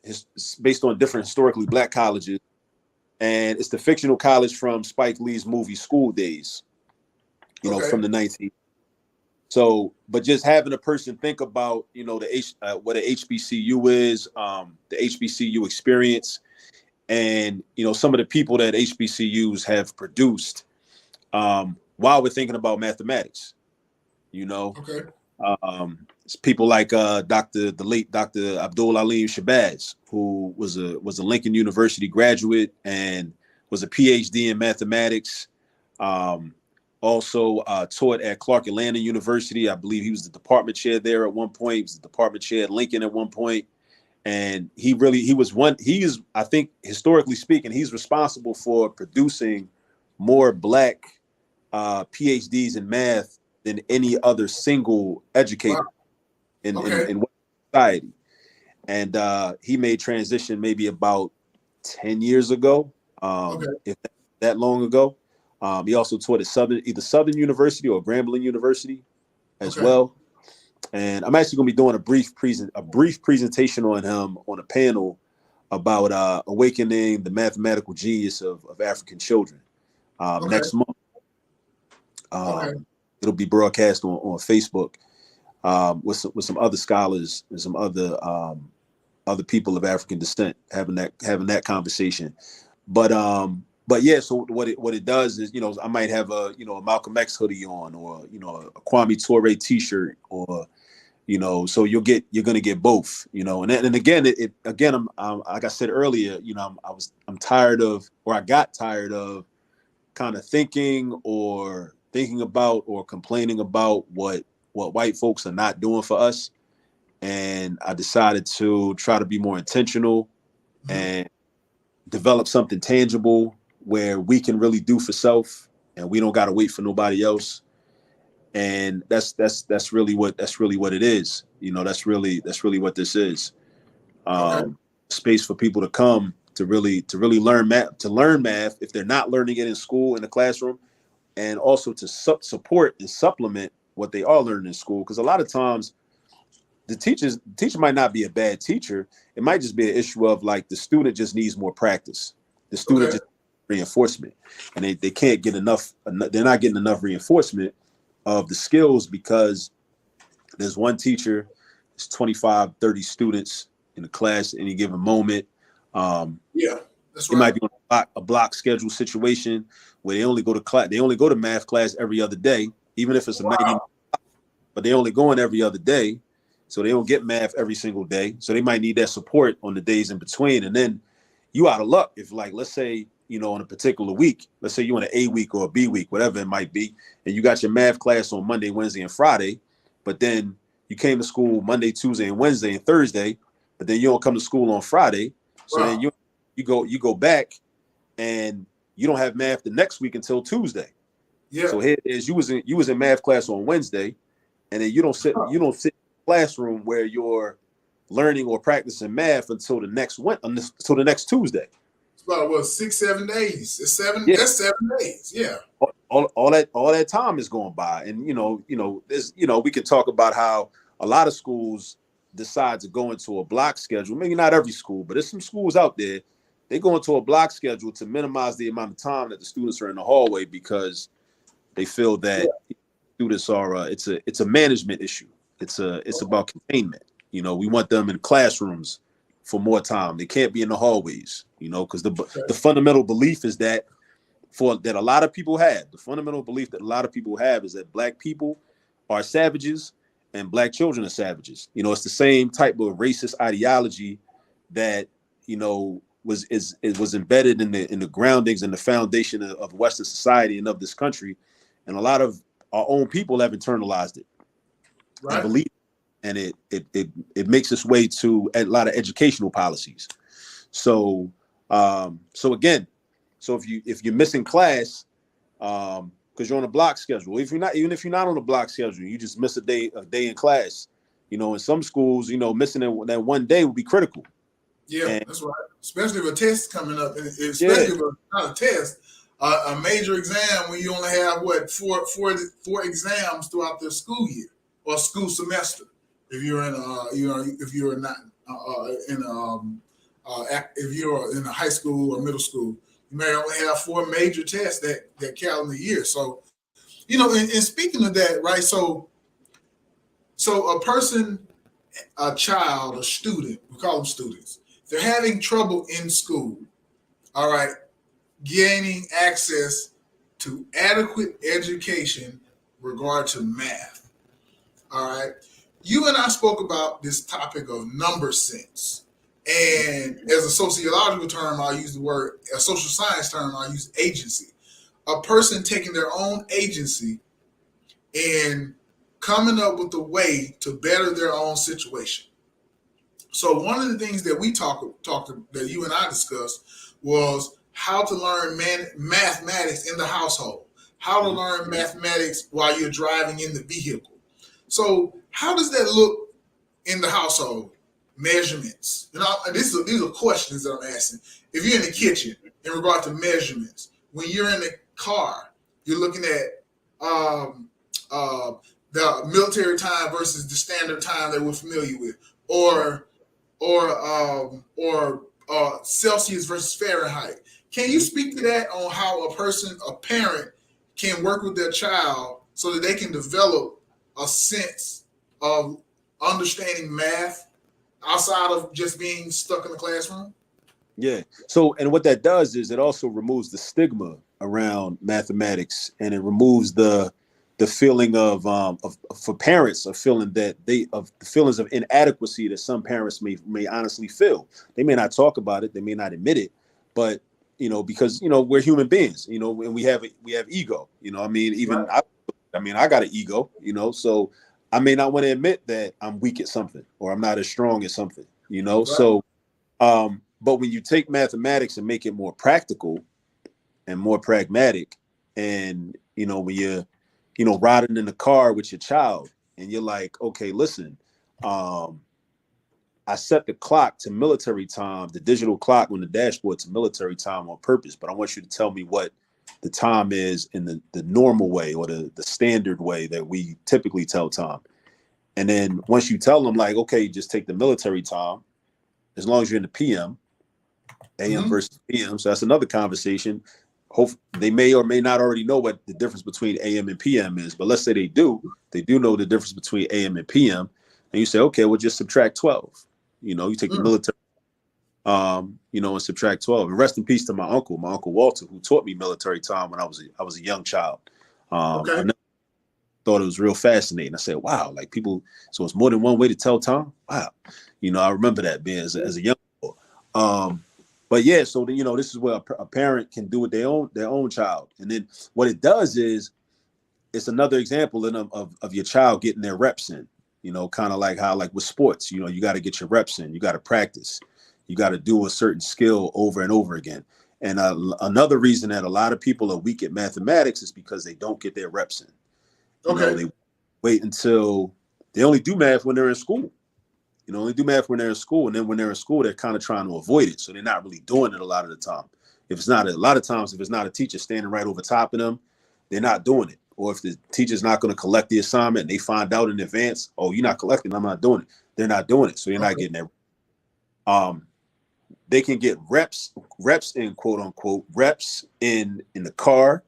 different historically Black colleges, and it's the fictional college from Spike Lee's movie School Days, from the 19th. So, but just having a person think about what a HBCU is, the HBCU experience, and some of the people that HBCUs have produced, while we're thinking about mathematics. Okay. It's people like the late Dr. Abdul Alim Shabazz, who was a Lincoln University graduate and was a PhD in mathematics. Also taught at Clark Atlanta University. I believe he was the department chair there at one point. He was the department chair at Lincoln at one point. And I think historically speaking, he's responsible for producing more Black PhDs in math than any other single educator in society. And he made transition maybe about 10 years ago, if that long ago. He also taught at either Southern University or Grambling University as well. And I'm actually going to be doing a brief presentation on him on a panel about awakening the mathematical genius of African children next month. It'll be broadcast on Facebook with some other scholars and some other people of African descent having that conversation. But yeah, so what it does is, I might have a Malcolm X hoodie on, or a Kwame Ture t-shirt, or so you're gonna get both, and again I'm like I said earlier, I'm tired of, or I got tired of kind of thinking about or complaining about what white folks are not doing for us, and I decided to try to be more intentional and develop something tangible where we can really do for self, and we don't got to wait for nobody else. And that's really what it is. That's really what this is. Space for people to come to really learn math if they're not learning it in school, in the classroom, and also to support and supplement what they are learning in school. Because a lot of times the teacher might not be a bad teacher. It might just be an issue of like the student just needs more practice. The student just reinforcement, and they can't get enough. They're not getting enough reinforcement of the skills, because there's one teacher, there's 25, 30 students in the class at any given moment. That's right. It might be on a block schedule situation where they only go to math class every other day, even if it's a 90, but they only going every other day. So they don't get math every single day. So they might need that support on the days in between. And then you out of luck if, like, let's say, in a particular week, let's say you're in an A week or a B week, whatever it might be, and you got your math class on Monday, Wednesday, and Friday, but then you came to school Monday, Tuesday, and Wednesday, and Thursday, but then you don't come to school on Friday. So then you go back and you don't have math the next week until Tuesday. Yeah. So here it is, you was in math class on Wednesday, and then you don't sit in the classroom where you're learning or practicing math until the next Tuesday. It's about 6-7 days. That's 7 days. Yeah. All that time is going by, and there's we can talk about how a lot of schools decide to go into a block schedule. Maybe not every school, but there's some schools out there, they go into a block schedule to minimize the amount of time that the students are in the hallway, because they feel that students are it's a management issue. It's about containment. You know, we want them in classrooms for more time. They can't be in the hallways, you know, because the fundamental belief is that a lot of people have, the fundamental belief that a lot of people have is that Black people are savages and Black children are savages. You know, it's the same type of racist ideology that, you know, was embedded in the groundings and the foundation of Western society and of this country. And a lot of our own people have internalized it and believe it. And it makes its way to a lot of educational policies. So again, if you're missing class, because you're on a block schedule, even if you're not on a block schedule, you just miss a day in class. You know, in some schools, you know, missing that one day would be critical. Yeah, that's right. Especially if a test coming up, especially if it's not a test, a major exam when you only have four exams throughout the school year or school semester. If you're in if you're not if you're in a high school or middle school, you may only have 4 major tests that calendar year. So, you know, and speaking of that, right? So a person, a child, a student, we call them students, they're having trouble in school, all right, gaining access to adequate education regard to math, all right. You and I spoke about this topic of number sense. And as a sociological term, I'll use the word, a social science term, I'll use agency. A person taking their own agency and coming up with a way to better their own situation. So one of the things that we talked that you and I discussed was how to learn mathematics in the household, how to learn mathematics while you're driving in the vehicle. So how does that look in the household? Measurements. You know, these are questions that I'm asking. If you're in the kitchen, in regard to measurements, when you're in the car, you're looking at the military time versus the standard time that we're familiar with, or Celsius versus Fahrenheit. Can you speak to that on how a parent, can work with their child so that they can develop a sense of understanding math outside of just being stuck in the classroom? Yeah. So, and what that does is it also removes the stigma around mathematics, and it removes the feeling of for parents of feeling that the feelings of inadequacy that some parents may honestly feel. They may not talk about it, they may not admit it, but you know, because you know we're human beings, you know, and we have ego. You know, I mean, even right. I got an ego, you know, so I may not want to admit that I'm weak at something or I'm not as strong at something, you know. Right. So, but when you take mathematics and make it more practical and more pragmatic, and you know, when you're riding in the car with your child and you're like, okay, listen, I set the clock to military time, the digital clock on the dashboard to military time on purpose, but I want you to tell me what the time is in the normal way or the standard way that we typically tell time. And then once you tell them like, okay, just take the military time, as long as you're in the PM, AM versus PM. So that's another conversation. They may or may not already know what the difference between AM and PM is, but let's say they do know the difference between AM and PM. And you say, okay, well, just subtract 12. You know, you take the military, you know, and subtract 12. And rest in peace to my uncle Walter, who taught me military time when I was a young child. Okay. I never thought it was real fascinating. I said, wow, like people, so it's more than one way to tell time. Wow. You know, I remember that being as a young boy. But yeah, so you know, this is where a parent can do with their own child. And then what it does is it's another example of your child getting their reps in, you know, kind of like how, like with sports, you know, you got to get your reps in, you got to practice, you got to do a certain skill over and over again. And another reason that a lot of people are weak at mathematics is because they don't get their reps in. You know, they wait until they only do math when they're in school. You know, only do math when they're in school, and then when they're in school, they're kind of trying to avoid it. So they're not really doing it a lot of the time. If it's not a teacher standing right over top of them, they're not doing it. Or if the teacher's not going to collect the assignment and they find out in advance, oh, you're not collecting, I'm not doing it. They're not doing it. So you're not getting that. They can get reps in, quote unquote, reps in the car,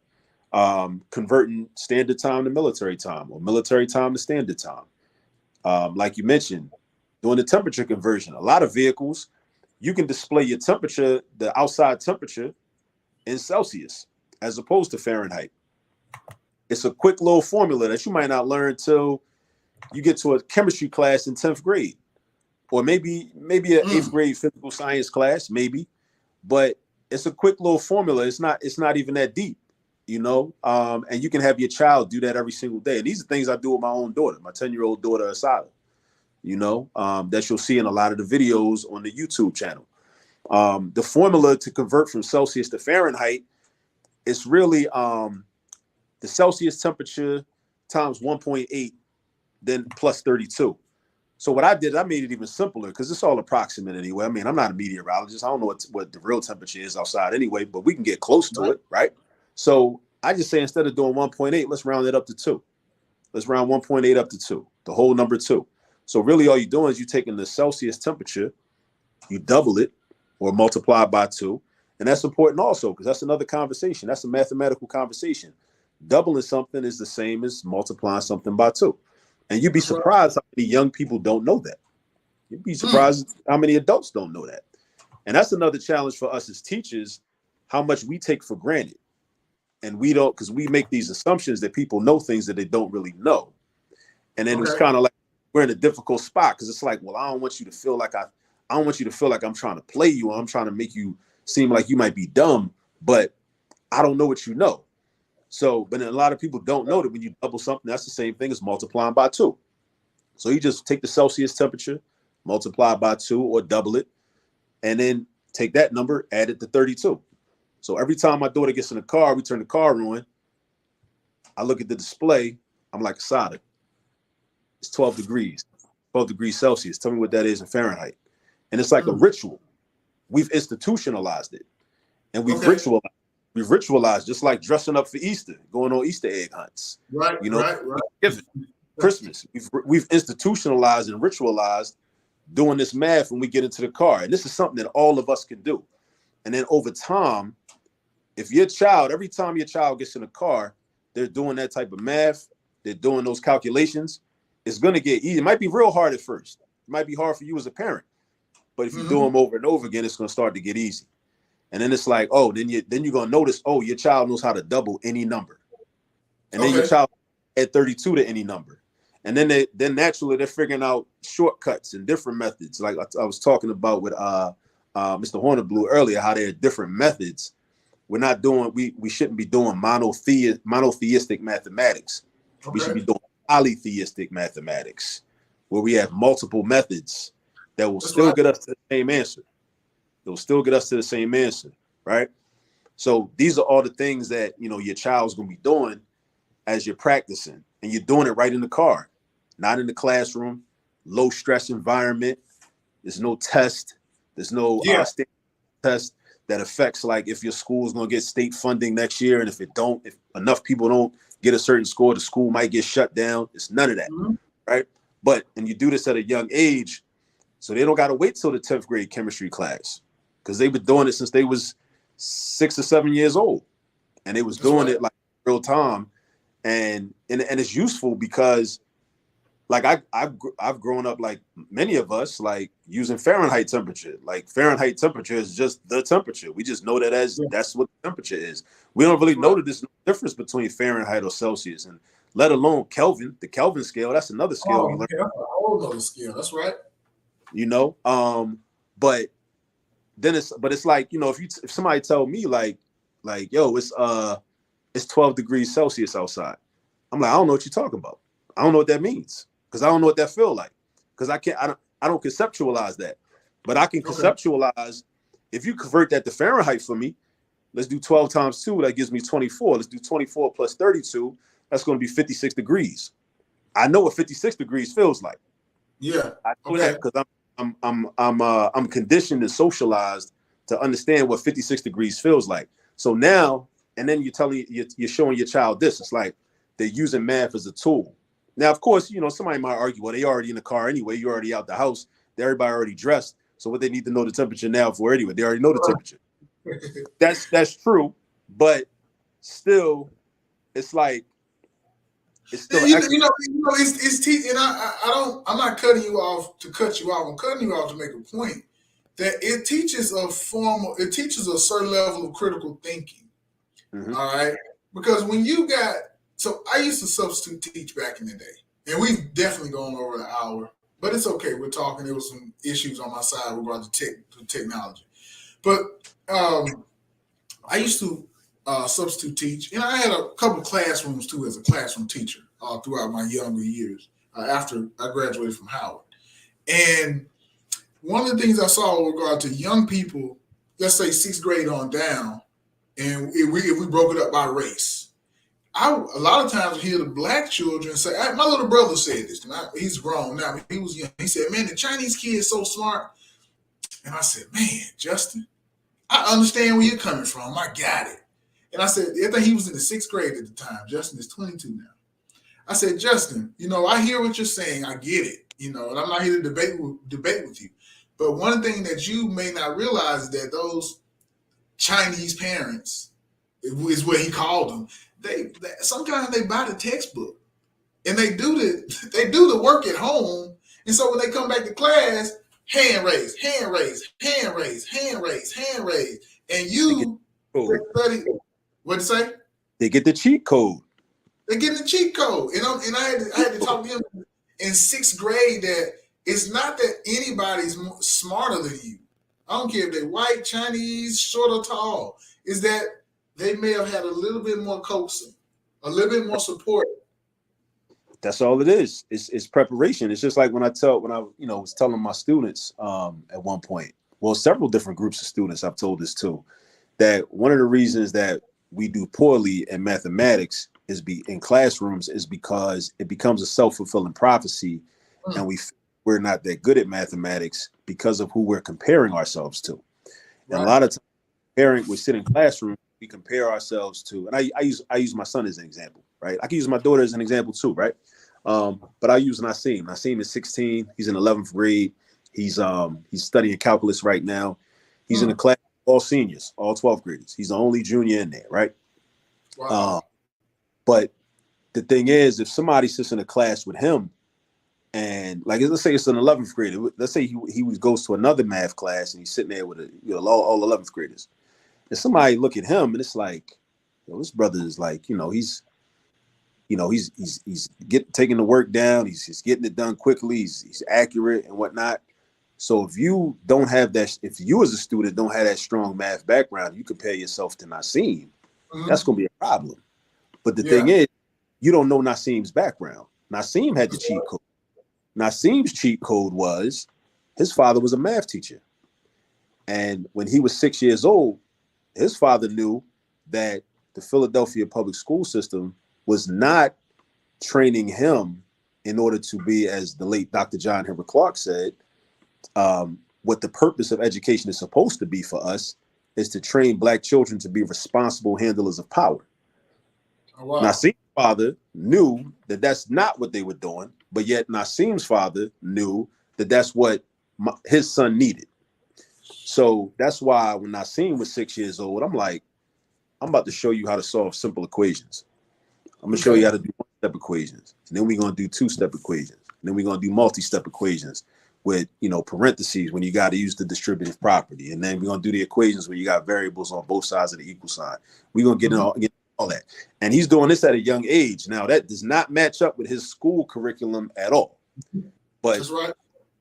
converting standard time to military time or military time to standard time. Like you mentioned, doing the temperature conversion. A lot of vehicles, you can display your temperature, the outside temperature, in Celsius as opposed to Fahrenheit. It's a quick little formula that you might not learn till you get to a chemistry class in 10th grade, or maybe an 8th grade physical science class, maybe. But it's a quick little formula. It's not even that deep, you know. And you can have your child do that every single day. And these are things I do with my own daughter, my 10-year-old daughter, Asada, you know, that you'll see in a lot of the videos on the YouTube channel. The formula to convert from Celsius to Fahrenheit is really the Celsius temperature times 1.8, then plus 32. So what I did, I made it even simpler because it's all approximate anyway. I mean, I'm not a meteorologist. I don't know what the real temperature is outside anyway, but we can get close to it, right? So I just say instead of doing 1.8, let's round it up to 2. Let's round 1.8 up to 2, the whole number 2. So really all you're doing is you're taking the Celsius temperature, you double it or multiply by 2. And that's important also because that's another conversation. That's a mathematical conversation. Doubling something is the same as multiplying something by 2. And you'd be surprised how many young people don't know that. You'd be surprised how many adults don't know that. And that's another challenge for us as teachers, how much we take for granted. And we don't, because we make these assumptions that people know things that they don't really know. And then it's kind of like we're in a difficult spot because it's like, well, I don't want you to feel like I don't want you to feel like I'm trying to play you. Or I'm trying to make you seem like you might be dumb, but I don't know what you know. So, but then a lot of people don't know that when you double something, that's the same thing as multiplying by 2. So you just take the Celsius temperature, multiply by 2 or double it, and then take that number, add it to 32. So every time my daughter gets in the car, we turn the car on, I look at the display, I'm like, Asada, it's 12 degrees Celsius. Tell me what that is in Fahrenheit. And it's like a ritual. We've institutionalized it. And we've ritualized just like dressing up for Easter, going on Easter egg hunts. Right. You know, right. Christmas. We've institutionalized and ritualized doing this math when we get into the car. And this is something that all of us can do. And then over time, if your child, every time your child gets in the car, they're doing that type of math, they're doing those calculations, it's going to get easy. It might be real hard at first. It might be hard for you as a parent. But if you do them over and over again, it's going to start to get easy. And then it's like, oh, then you're going to notice, oh, your child knows how to double any number. And then your child add 32 to any number. And then naturally they're figuring out shortcuts and different methods. Like I was talking about with Mr. Horniblu earlier, how there are different methods. We're not doing, we shouldn't be doing monotheistic mathematics. We should be doing polytheistic mathematics, where we have multiple methods that will still get us to the same answer. They'll still get us to the same answer, right? So these are all the things that, you know, your child's going to be doing as you're practicing, and you're doing it right in the car, not in the classroom, low stress environment. There's no test. There's no state test that affects, like, if your school is going to get state funding next year. And if enough people don't get a certain score, the school might get shut down. It's none of that, right? And you do this at a young age, so they don't got to wait till the 10th grade chemistry class, because they've been doing it since they was 6 or 7 years old, and they was doing it like real time. And it's useful because, like, I've grown up, like many of us, like using Fahrenheit temperature. Like, Fahrenheit temperature is just the temperature. We just know that that's what the temperature is. We don't really know that there's no difference between Fahrenheit or Celsius, and let alone Kelvin. The Kelvin scale, that's another scale. Oh, that's a whole other scale. That's right. You know, but it's like, you know, if somebody tell me like, yo, it's 12 degrees Celsius outside, I'm like, I don't know what you're talking about. I don't know what that means, because I don't know what that feel like, because I don't conceptualize that. But I can conceptualize, if you convert that to Fahrenheit for me, let's do 12 times 2, that gives me 24. Let's do 24 plus 32, that's going to be 56 degrees. I know what 56 degrees feels like. Yeah, I know that because I'm conditioned and socialized to understand what 56 degrees feels like. So now, and then you're showing your child this. It's like they're using math as a tool. Now, of course, you know, somebody might argue, well, they already in the car anyway. You're already out the house. Everybody already dressed. So what they need to know the temperature now for anyway? They already know the temperature. That's true, but still, it's like it's still an excellent. It's teaching. I'm not cutting you off to cut you off. I'm cutting you off to make a point that it teaches a certain level of critical thinking. Mhm. All right, because so I used to substitute teach back in the day, and we've definitely gone over the hour, but it's okay. We're talking. There was some issues on my side regarding to technology, but I used to substitute teach, and I had a couple classrooms too as a classroom teacher throughout my younger years after I graduated from Howard. And one of the things I saw with regard to young people, let's say sixth grade on down, and if we broke it up by race, a lot of times hear the black children say, my little brother said this, and he's grown now, he was young. He said, man, the Chinese kid is so smart. And I said, man, Justin, I understand where you're coming from. I got it. And I said, I think he was in the sixth grade at the time. Justin is 22 now. I said, Justin, I hear what you're saying. I get it. And I'm not here to debate with you. But one thing that you may not realize is that those Chinese parents, is what he called them, they sometimes they buy the textbook and they do the work at home. And so when they come back to class, hand raise, hand raise, hand raise, hand raise, hand raise. And you study, what'd you say? They get the cheat code. They get the cheat code. And I had to talk to him in sixth grade that it's not that anybody's smarter than you. I don't care if they're white, Chinese, short or tall. Is that they may have had a little bit more coaxing, a little bit more support. That's all it is. It's preparation. It's just like when I was telling my students at one point, well, several different groups of students I've told this to, that one of the reasons that we do poorly in mathematics in classrooms is because it becomes a self-fulfilling prophecy, and we're not that good at mathematics because of who we're comparing ourselves to. Right. And a lot of times, we sit in classrooms, we compare ourselves to, and I use my son as an example, right? I can use my daughter as an example too, right? But I use Nasim. Nasim is 16. He's in 11th grade. He's studying calculus right now. He's in a class all seniors, all 12th graders. He's the only junior in there, right? Wow. But the thing is, if somebody sits in a class with him, and like let's say it's an 11th grader, let's say he goes to another math class and he's sitting there with all 11th graders, and somebody look at him and it's like, this brother is like, he's taking the work down, he's getting it done quickly, he's accurate and whatnot. So if you don't have that, if you as a student don't have that strong math background, you compare yourself to Nasim, that's going to be a problem. But the thing is, you don't know Nasim's background. Nasim had the cheat code. Nasim's cheat code was his father was a math teacher. And when he was 6 years old, his father knew that the Philadelphia public school system was not training him in order to be, as the late Dr. John Henry Clark said, what the purpose of education is supposed to be for us is to train Black children to be responsible handlers of power. Oh, wow. Nasim's father knew that that's not what they were doing, but yet Nasim's father knew that that's what his son needed. So that's why when Nasim was 6 years old, I'm like, I'm about to show you how to solve simple equations. I'm going to show you how to do one-step equations. And then we're going to do two-step equations. And then we're going to do multi-step equations with, parentheses when you got to use the distributive property. And then we're going to do the equations where you got variables on both sides of the equal sign. We're going to get all that. And he's doing this at a young age. Now, that does not match up with his school curriculum at all. But that's right.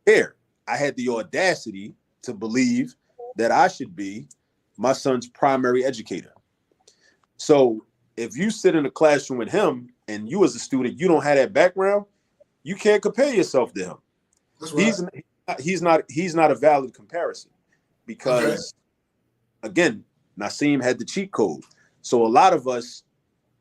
Here, I had the audacity to believe that I should be my son's primary educator. So if you sit in a classroom with him and you as a student, you don't have that background, you can't compare yourself to him. That's right. He's not a valid comparison because, again, Nasim had the cheat code. So a lot of us,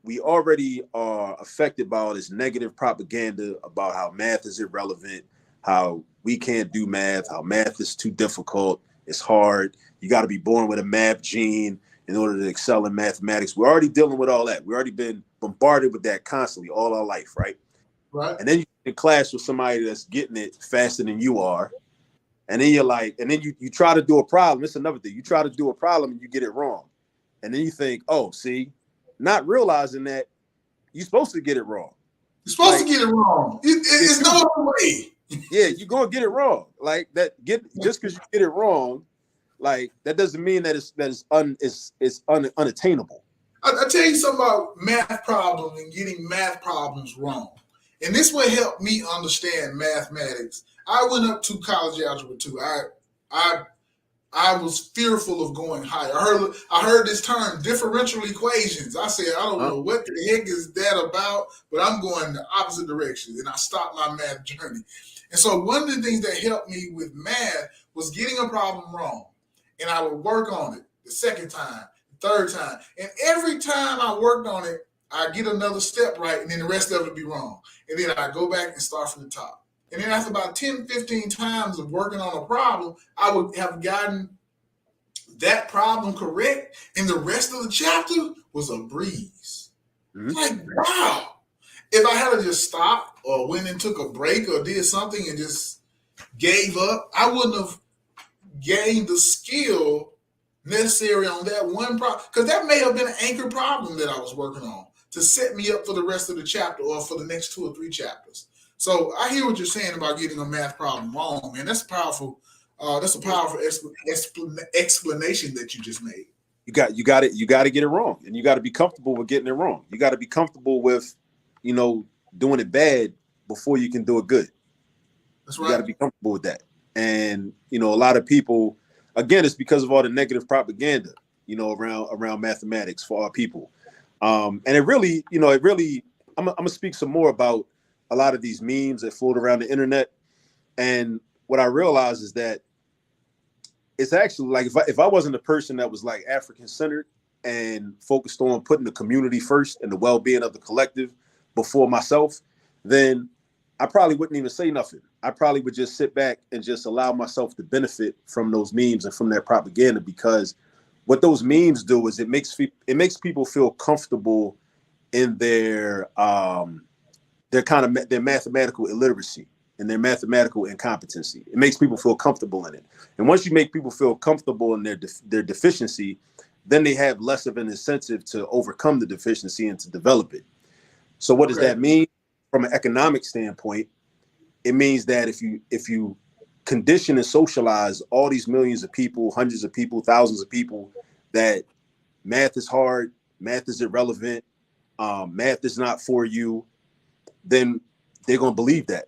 we already are affected by all this negative propaganda about how math is irrelevant, how we can't do math, how math is too difficult, it's hard, you got to be born with a math gene in order to excel in mathematics. We're already dealing with all that. We've already been bombarded with that constantly all our life, right? Right. And then you're in class with somebody that's getting it faster than you are. And then you're like, and then you try to do a problem. It's another thing. You try to do a problem and you get it wrong. And then you think, oh, see, not realizing that you're supposed to get it wrong. You're supposed to get it wrong. It's no other way. Yeah, you're gonna get it wrong. Like that. Just because you get it wrong, like that doesn't mean that it's unattainable. I tell you something about math problems and getting math problems wrong. And this will help me understand mathematics. I went up to college algebra 2. I was fearful of going higher. I heard this term, differential equations. I said, I don't know what the heck is that about, but I'm going the opposite direction. And I stopped my math journey. And so one of the things that helped me with math was getting a problem wrong. And I would work on it the second time, the third time. And every time I worked on it, I get another step right, and then the rest of it would be wrong. And then I go back and start from the top. And then after about 10, 15 times of working on a problem, I would have gotten that problem correct, and the rest of the chapter was a breeze. Mm-hmm. Like, wow. If I had to just stop or went and took a break or did something and just gave up, I wouldn't have gained the skill necessary on that one problem. Because that may have been an anchor problem that I was working on to set me up for the rest of the chapter or for the next 2 or 3 chapters. So I hear what you're saying about getting a math problem wrong, man. That's powerful. That's a powerful explanation that you just made. You got to get it wrong, and you got to be comfortable with getting it wrong. You got to be comfortable with, doing it bad before you can do it good. That's right. You got to be comfortable with that. And a lot of people, again, it's because of all the negative propaganda, around mathematics for our people. And it really, I'm gonna speak some more about a lot of these memes that float around the internet. And what I realized is that it's actually like if I wasn't a person that was like African centered and focused on putting the community first and the well-being of the collective before myself, then I probably wouldn't even say nothing. I probably would just sit back and just allow myself to benefit from those memes and from that propaganda, because what those memes do is it makes people feel comfortable in their mathematical illiteracy and their mathematical incompetency. It makes people feel comfortable in it. And once you make people feel comfortable in their deficiency, then they have less of an incentive to overcome the deficiency and to develop it. So what does that mean from an economic standpoint? It means that if you condition and socialize all these millions of people, hundreds of people, thousands of people, that math is hard, math is irrelevant, math is not for you, then they're going to believe that.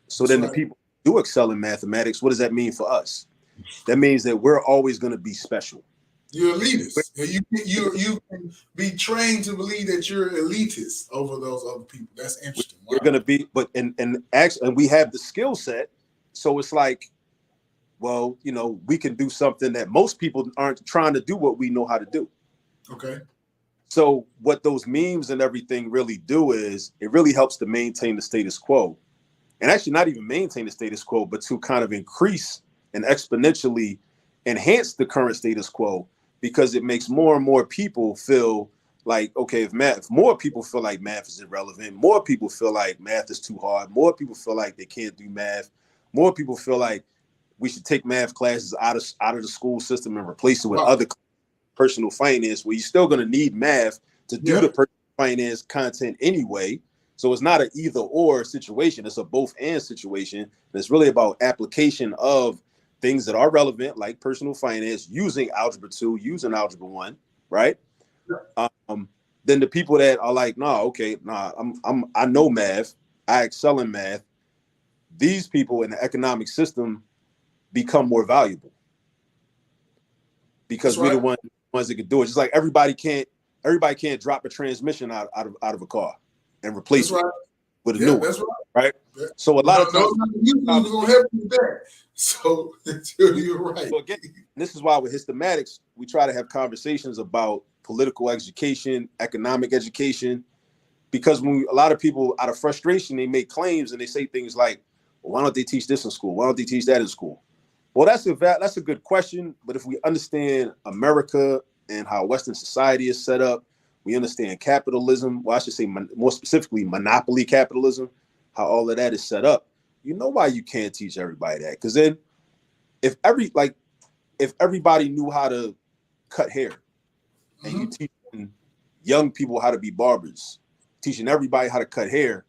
So then the people who do excel in mathematics, what does that mean for us? That means that we're always going to be special. You're elitist. You can be trained to believe that you're elitist over those other people. That's interesting. Wow. We're going to be, but and we have the skill set. So it's like, well, we can do something that most people aren't trying to do what we know how to do. Okay. So what those memes and everything really do is it really helps to maintain the status quo, and actually not even maintain the status quo, but to kind of increase and exponentially enhance the current status quo, because it makes more and more people feel like, okay, if more people feel like math is irrelevant, more people feel like math is too hard, more people feel like they can't do math, more people feel like we should take math classes out of the school system and replace it with other personal finance, where you're still going to need math to do the personal finance content anyway. So it's not an either or situation. It's a both and situation. And it's really about application of things that are relevant, like personal finance, using Algebra 2, using Algebra 1, right? Then the people that are like, I know math, I excel in math. These people in the economic system become more valuable because we're the ones that can do it. Just like everybody can't drop a transmission out of a car and replace it with a new one. That's right. So a lot of times gonna help you with that. So you're right. So again, this is why with Hystematics, we try to have conversations about political education, economic education, because when a lot of people, out of frustration, they make claims and they say things like, well, why don't they teach this in school? Why don't they teach that in school? Well, that's a good question. But if we understand America and how Western society is set up, we understand capitalism. Well, I should say more specifically, monopoly capitalism, how all of that is set up. You know why you can't teach everybody that? Because then if everybody knew how to cut hair, and you teaching young people how to be barbers, teaching everybody how to cut hair,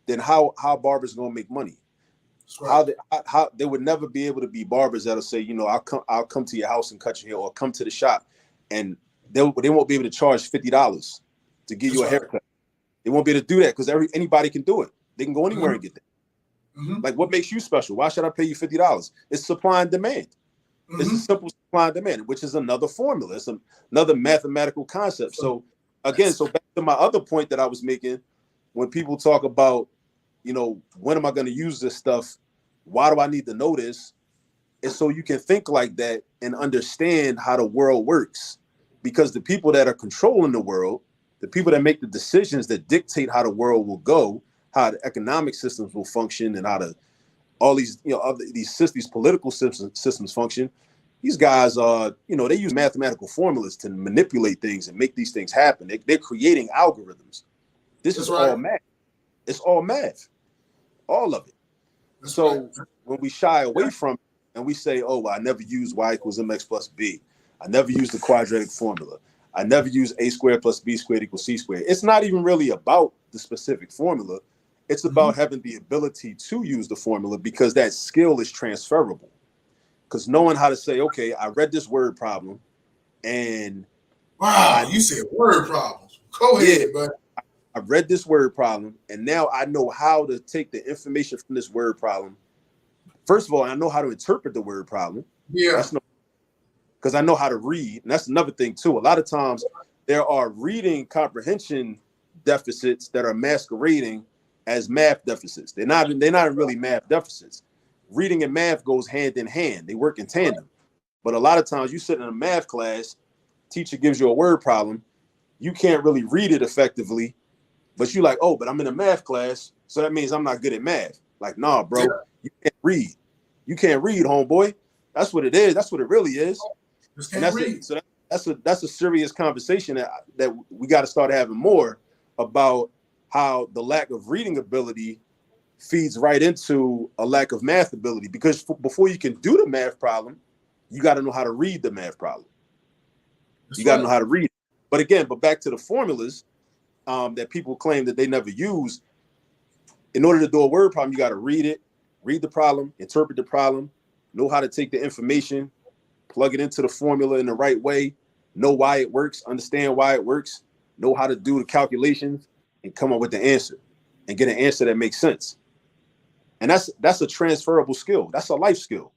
then how barbers gonna make money? Right. How they would never be able to be barbers that'll say, you know, I'll come to your house and cut your hair, or come to the shop, and they won't be able to charge $50 to give you a haircut. They won't be able to do that because anybody can do it. They can go anywhere and get that. Like, what makes you special? Why should I pay you $50? It's supply and demand. It's a simple supply and demand, which is another formula. It's another mathematical concept. So again, back to my other point that I was making, when people talk about, you know, when am I going to use this stuff? Why do I need to know this? It's so you can think like that and understand how the world works. Because the people that are controlling the world, the people that make the decisions that dictate how the world will go, how the economic systems will function, and how all these, you know, these political systems function. These guys are, you know, they use mathematical formulas to manipulate things and make these things happen. They're creating algorithms. This is all math. It's all math, all of it. So when we shy away from it and we say, oh, well, I never use y equals mx plus b. I never use the quadratic formula. I never use a squared plus b squared equals c squared. It's not even really about the specific formula. It's about having the ability to use the formula, because that skill is transferable. Because knowing how to say, okay, I read this word problem, and you said word problems. Go ahead, bud. I read this word problem, and now I know how to take the information from this word problem. First of all, I know how to interpret the word problem. Yeah. Because I know how to read, and that's another thing too. A lot of times there are reading comprehension deficits that are masquerading as math deficits. They're not really math deficits. Reading and math goes hand in hand. They work in tandem. But a lot of times you sit in a math class, teacher gives you a word problem, you can't really read it effectively, but you're like, oh, but I'm in a math class, so that means I'm not good at math. Like, nah, bro, you can't read. You can't read, homeboy. That's what it is. That's what it really is. And that's a serious conversation that we got to start having more about, how the lack of reading ability feeds right into a lack of math ability. Because before you can do the math problem, you got to know how to read the math problem. You got to know how to read. But back to the formulas that people claim that they never use. In order to do a word problem, you got to read it, read the problem, interpret the problem, know how to take the information, plug it into the formula in the right way, know why it works, understand why it works, know how to do the calculations, and come up with the answer, and get an answer that makes sense. And that's a transferable skill. That's a life skill.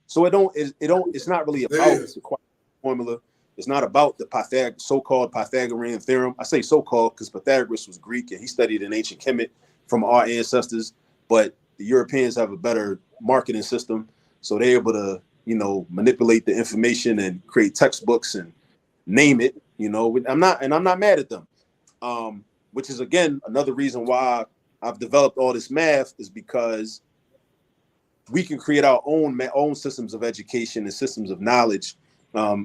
So it's not really about the formula. It's not about the so-called Pythagorean theorem. I say so-called because Pythagoras was Greek and he studied in ancient Kemet from our ancestors, but the Europeans have a better marketing system. So they're able to, you know, manipulate the information and create textbooks and name it, you know. I'm not mad at them. Which is, again, another reason why I've developed all this math, is because we can create our own systems of education and systems of knowledge,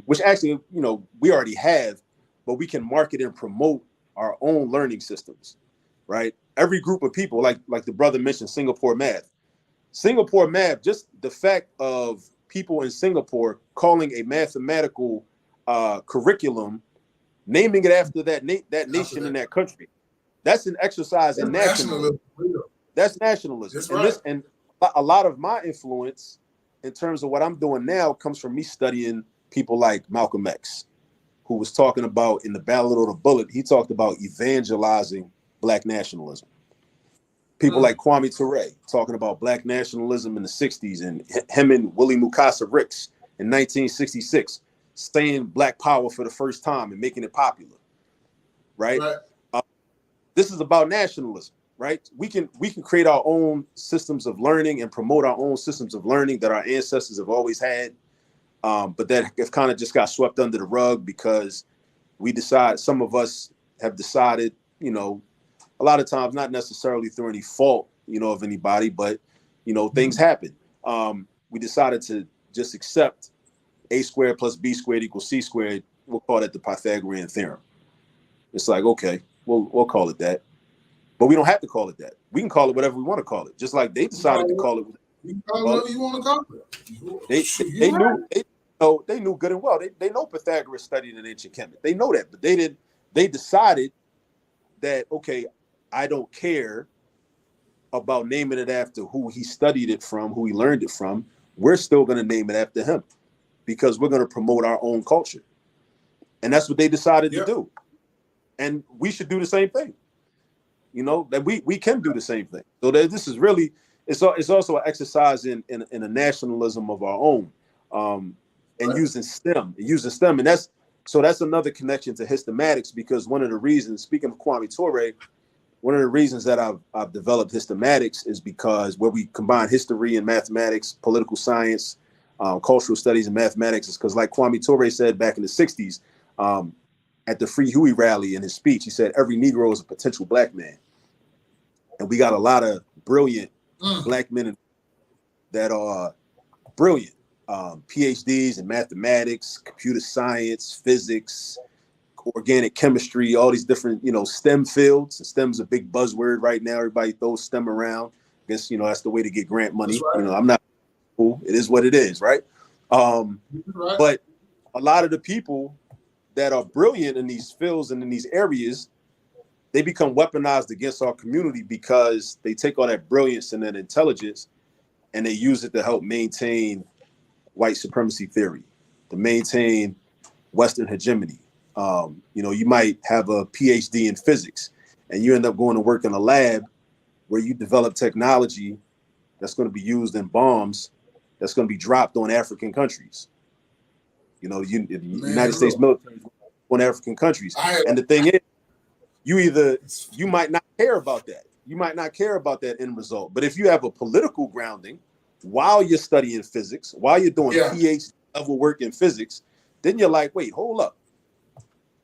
which actually, you know, we already have, but we can market and promote our own learning systems, right? Every group of people, like the brother mentioned, Singapore math, just the fact of people in Singapore calling a mathematical curriculum, naming it after that nation in that country. That's an exercise in nationalism. That's nationalism. That's and a lot of my influence in terms of what I'm doing now comes from me studying people like Malcolm X, who was talking about in the Ballad of the Bullet, he talked about evangelizing Black nationalism. People like Kwame Ture talking about Black nationalism in the 60s, and him and Willie Mukasa Ricks in 1966 saying Black power for the first time and making it popular, right? This is about nationalism, right? We can create our own systems of learning and promote our own systems of learning that our ancestors have always had, but that have kind of just got swept under the rug because some of us have decided, you know, a lot of times not necessarily through any fault, you know, of anybody, but, you know, things happen. We decided to just accept a squared plus b squared equals c squared. We'll call that the Pythagorean theorem. It's like, okay, we'll call it that. But we don't have to call it that. We can call it whatever we want to call it. Just like they decided to call it. You can call it whatever you want to call it. They knew good and well. They know Pythagoras studied in ancient Kemet. They know that, but they decided that, okay, I don't care about naming it after who he studied it from, who he learned it from, we're still going to name it after him because we're going to promote our own culture. And that's what they decided to do. And we should do the same thing. You know, that we can do the same thing. So that this is really, it's also an exercise in a nationalism of our own, and using STEM. And that's another connection to hystematics, because one of the reasons, speaking of Kwame Ture, one of the reasons that I've developed hystematics is because where we combine history and mathematics, political science, cultural studies and mathematics, is because, like Kwame Ture said back in the 60s, at the Free Huey rally in his speech, he said, every Negro is a potential black man. And we got a lot of brilliant black men that are brilliant, PhDs in mathematics, computer science, physics, organic chemistry, all these different, STEM fields. And STEM's a big buzzword right now. Everybody throws STEM around. I guess, that's the way to get grant money. Right. I'm not cool. It is what it is, right? Right. But a lot of the people that are brilliant in these fields and in these areas, they become weaponized against our community because they take all that brilliance and that intelligence and they use it to help maintain white supremacy theory, to maintain Western hegemony. You might have a PhD in physics and you end up going to work in a lab where you develop technology that's going to be used in bombs that's going to be dropped on African countries. The United States military on African countries. And the thing is, you might not care about that. You might not care about that end result. But if you have a political grounding while you're studying physics, while you're doing PhD level work in physics, then you're like, wait, hold up.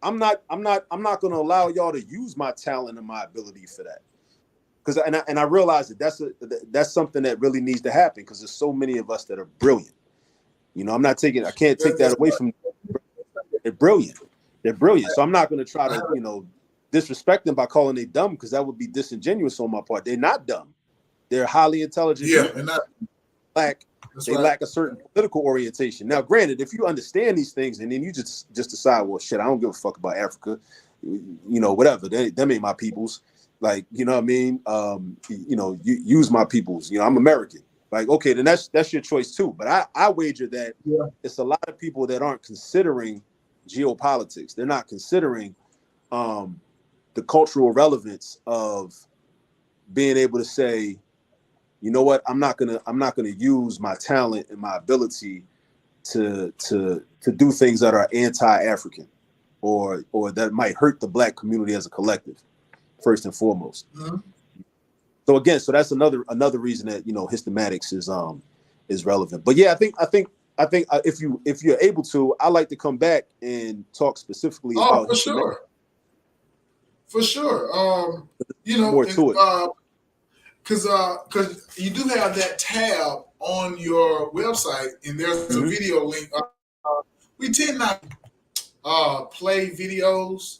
I'm not going to allow y'all to use my talent and my ability for that. Because I realize that that's something that really needs to happen, because there's so many of us that are brilliant. I can't take that away from them. They're brilliant. So I'm not going to try to, disrespect them by calling them dumb, because that would be disingenuous on my part. They're not dumb. They're highly intelligent. Yeah, they're not. They lack a certain political orientation. Now, granted, if you understand these things and then you just decide, well, shit, I don't give a fuck about Africa, whatever. Them ain't my peoples. Like, you know what I mean? You use my peoples. I'm American. Like, okay, then that's your choice too. But I wager that it's a lot of people that aren't considering geopolitics. They're not considering the cultural relevance of being able to say, you know what, I'm not gonna use my talent and my ability to do things that are anti-African or that might hurt the Black community as a collective, first and foremost. Mm-hmm. So again, that's another reason that hystematics is relevant. But yeah, I think if you're able to, I like to come back and talk specifically about hystematics. For sure. More to it. Because you do have that tab on your website, and there's a video link. We tend not play videos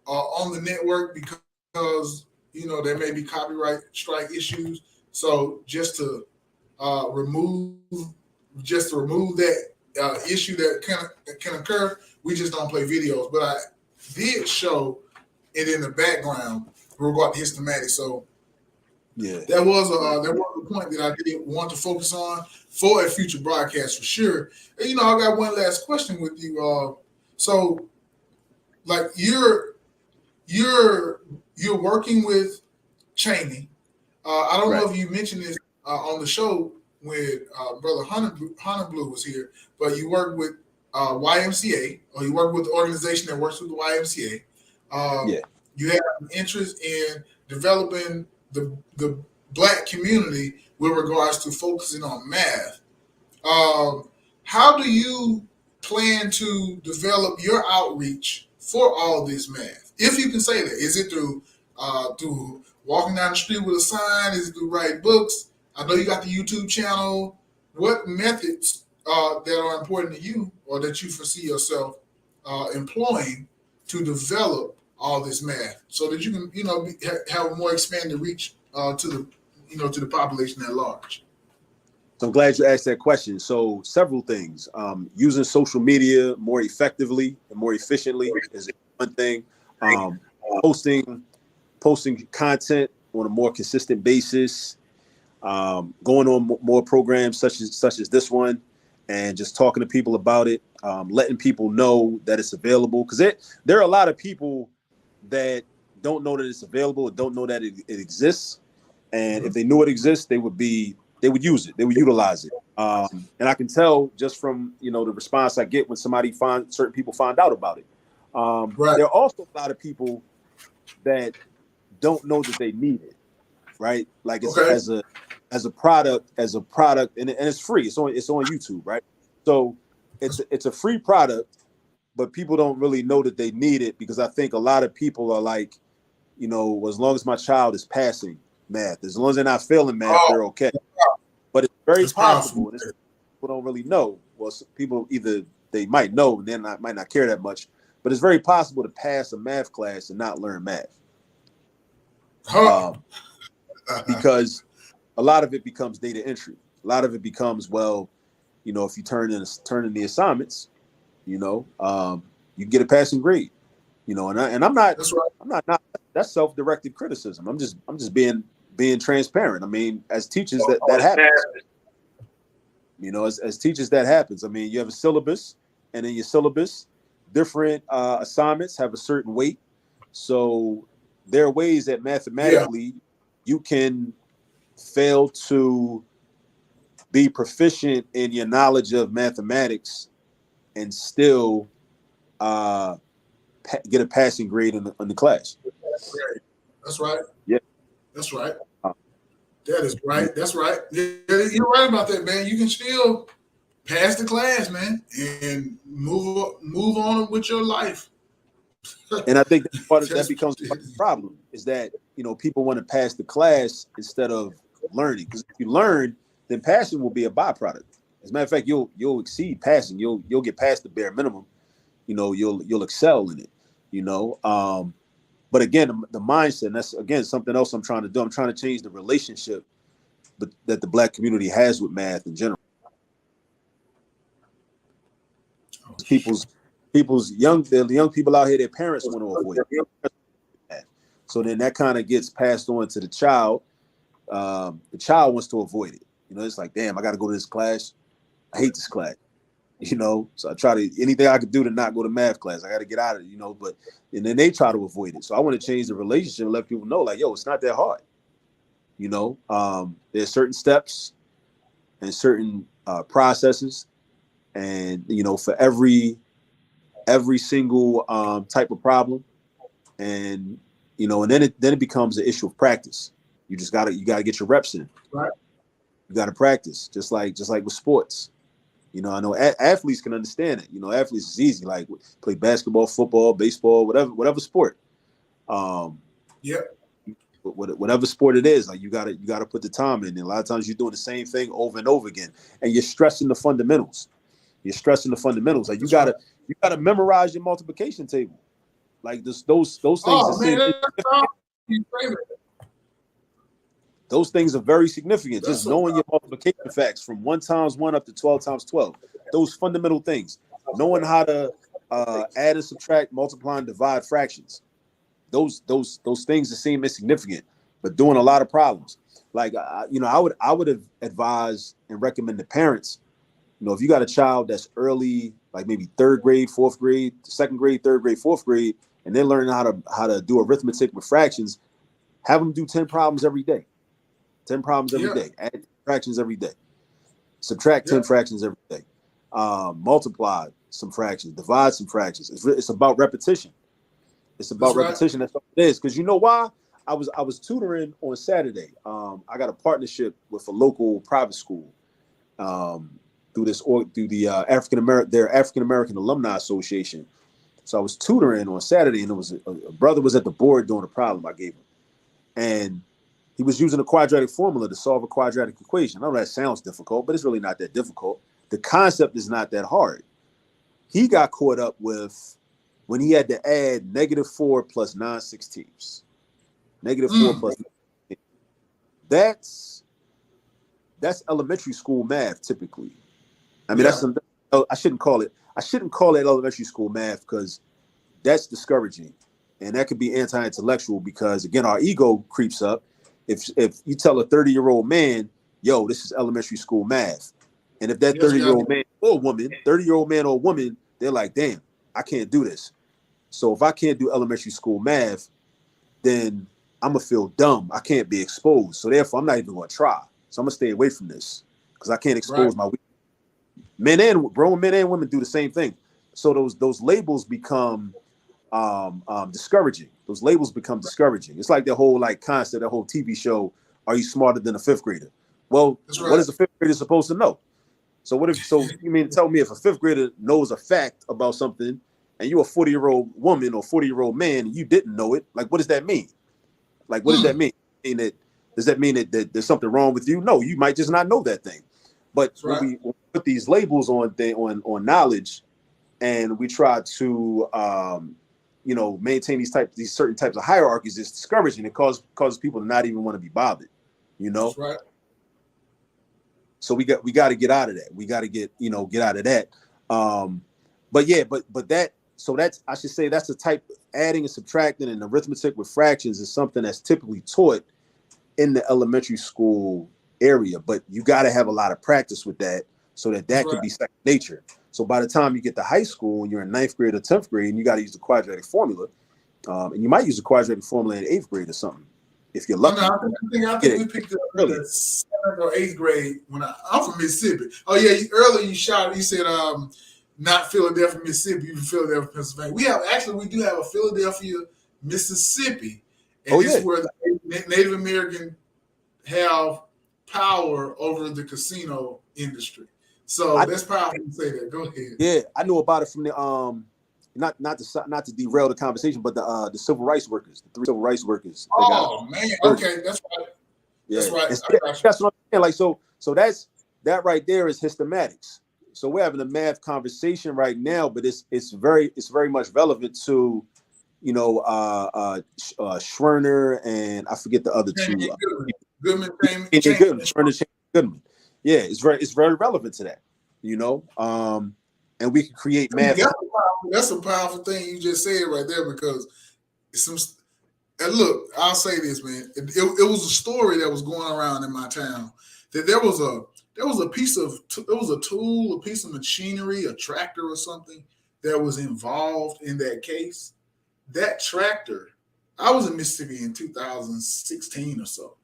on the network because there may be copyright strike issues. So just to remove that issue that can occur, we just don't play videos. But I did show it in the background regarding hystematics. So yeah, that was a point that I did want to focus on for a future broadcast for sure. And, I got one last question with you. So, like you're working with Cheney. I don't know if you mentioned this on the show when Brother Hunter Blue was here, but you work with YMCA, or you work with the organization that works with the YMCA. You have an interest in developing the Black community with regards to focusing on math. How do you plan to develop your outreach for all this math? If you can say that, is it through walking down the street with a sign? Is it through writing books? I know you got the YouTube channel. What methods that are important to you, or that you foresee yourself employing to develop all this math, so that you can, have a more expanded reach to the population at large? So I'm glad you asked that question. So several things. Using social media more effectively and more efficiently is one thing. Posting content on a more consistent basis, going on more programs such as this one, and just talking to people about it, letting people know that it's available. Because there are a lot of people that don't know that it's available, or don't know that it exists. And if they knew it exists, they would use it, they would utilize it. And I can tell just from the response I get when certain people find out about it. Right. There are also a lot of people that don't know that they need it, right? Like it's as a product, and it's free. It's on YouTube, right? So it's a free product, but people don't really know that they need it, because I think a lot of people are like, as long as my child is passing math, as long as they're not failing math, they're okay. But it's very possible, and people don't really know. Well, people either they might know and then might not care that much, but it's very possible to pass a math class and not learn math. Because a lot of it becomes data entry. A lot of it becomes, if you turn in the assignments, you can get a passing grade. And I'm not. That's right. I'm not. That's self-directed criticism. I'm just being transparent. I mean, as teachers, that happens. As teachers, that happens. I mean, you have a syllabus, and in your syllabus, different assignments have a certain weight. So there are ways that mathematically you can fail to be proficient in your knowledge of mathematics and still get a passing grade in the class. That's right. Yeah. That's right. That is right. That's right. Yeah, you're right about that, man. You can still pass the class, man, and move on with your life. And I think that becomes part of the problem, is that people want to pass the class instead of learning. Because if you learn, then passing will be a byproduct. As a matter of fact, you'll exceed passing. You'll get past the bare minimum. You'll excel in it. But again, the mindset, and that's again something else I'm trying to do. I'm trying to change the relationship that the Black community has with math in general. The young people out here, their parents want to avoid it. So then that kind of gets passed on to the child. The child wants to avoid it. It's like, damn, I got to go to this class. I hate this class. So I try anything I could do to not go to math class. I got to get out of it, and then they try to avoid it. So I want to change the relationship and let people know, like, yo, it's not that hard. There's certain steps and certain processes, and for every single type of problem, and and then it becomes an issue of practice. You gotta get your reps in. Right. You got to practice, just like with sports. I know athletes can understand it. Athletes is easy, like play basketball, football, baseball, whatever sport. Whatever sport it is, like you gotta put the time in. And a lot of times you're doing the same thing over and over again, and you're stressing the fundamentals. Like you gotta memorize your multiplication table. Like those things. Oh man, those things are very significant. Just knowing your multiplication facts from 1 times 1 up to 12 times 12. Those fundamental things. Knowing how to add and subtract, multiply and divide fractions. Those things that seem insignificant, but doing a lot of problems. Like I would advise and recommend to parents, if you got a child that's early, like maybe 3rd grade, 4th grade, 2nd grade, 3rd grade, 4th grade, and they're learning how to do arithmetic with fractions, have them do 10 problems every day. 10 problems every day. Add fractions every day. Subtract 10 fractions every day. Multiply some fractions. Divide some fractions. It's about repetition. It's about repetition. That's what it is. Because you know why? I was tutoring on Saturday. I got a partnership with a local private school through the African American Alumni Association. So I was tutoring on Saturday, and it was a brother was at the board doing a problem I gave him, and he was using a quadratic formula to solve a quadratic equation. I know that sounds difficult, but it's really not that difficult. The concept is not that hard. He got caught up with when he had to add -4 plus 9/16. -4 plus 9/16. That's elementary school math typically. I mean, I shouldn't call it elementary school math, because that's discouraging, and that could be anti-intellectual, because again, our ego creeps up, if you tell a 30-year-old man, yo, this is elementary school math, and if that 30-year-old man or woman, 30-year-old man or woman, they're like, damn, I can't do this. So if I can't do elementary school math, then I'm gonna feel dumb. I can't be exposed. So therefore, I'm not even gonna try. So I'm gonna stay away from this because I can't expose my weakness. Grown men and women do the same thing. So those labels become discouraging. Those labels become discouraging. It's like the whole concept, the whole TV show. Are you smarter than a fifth grader? Well, what is a fifth grader supposed to know? So you mean to tell me if a fifth grader knows a fact about something, and you're a 40-year-old woman or 40-year-old man, and you didn't know it? Like, what does that mean? Like, what does that mean? Does that mean that there's something wrong with you? No, you might just not know that thing. But when we put these labels on knowledge, and we try to maintain these certain types of hierarchies, it's discouraging. It causes people to not even want to be bothered. That's right. So we got to get out of that. We got to get out of that. I should say that's the type adding and subtracting and arithmetic with fractions is something that's typically taught in the elementary school area, but you got to have a lot of practice with that so that can be second nature. So by the time you get to high school and you're in 9th grade or 10th grade and you got to use the quadratic formula, and you might use the quadratic formula in 8th grade or something if you're lucky. I think we picked it up in the 7th or 8th grade when I'm from Mississippi. Oh yeah, earlier you said not Philadelphia, Mississippi, even Philadelphia, Pennsylvania. We do have a Philadelphia, Mississippi, and this is where the Native American have power over the casino industry. So that's powerful to say that. Go ahead. Yeah, I know about it from the not to derail the conversation, but the civil rights workers, the 3 civil rights workers. Oh man, okay, that's right. Yeah. That's right. That's what I'm saying. Like so that right there is hystematics. So we're having a math conversation right now, but it's very much relevant to Schwerner and I forget the other two. Goodman. Goodman. Yeah, it's very relevant to that, and we can create math. That's a powerful thing you just said right there because and look, I'll say this, man. It was a story that was going around in my town that there was a tool, a piece of machinery, a tractor or something that was involved in that case. That tractor, I was in Mississippi in 2016 or so.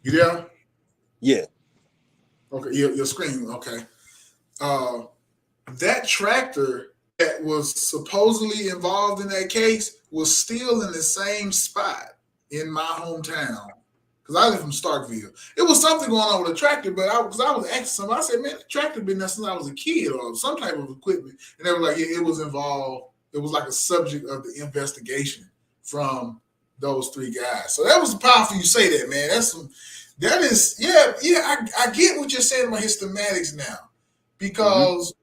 You there? Yeah. Okay, your screen. Okay. That tractor that was supposedly involved in that case was still in the same spot in my hometown. Because I live from Starkville. It was something going on with the tractor, but I was asking somebody, I said, man, the tractor been there since I was a kid or some type of equipment. And they were like, yeah, it was involved. It was like a subject of the investigation from those 3 guys. So that was powerful you say that, man. I get what you're saying about hystematics now. Because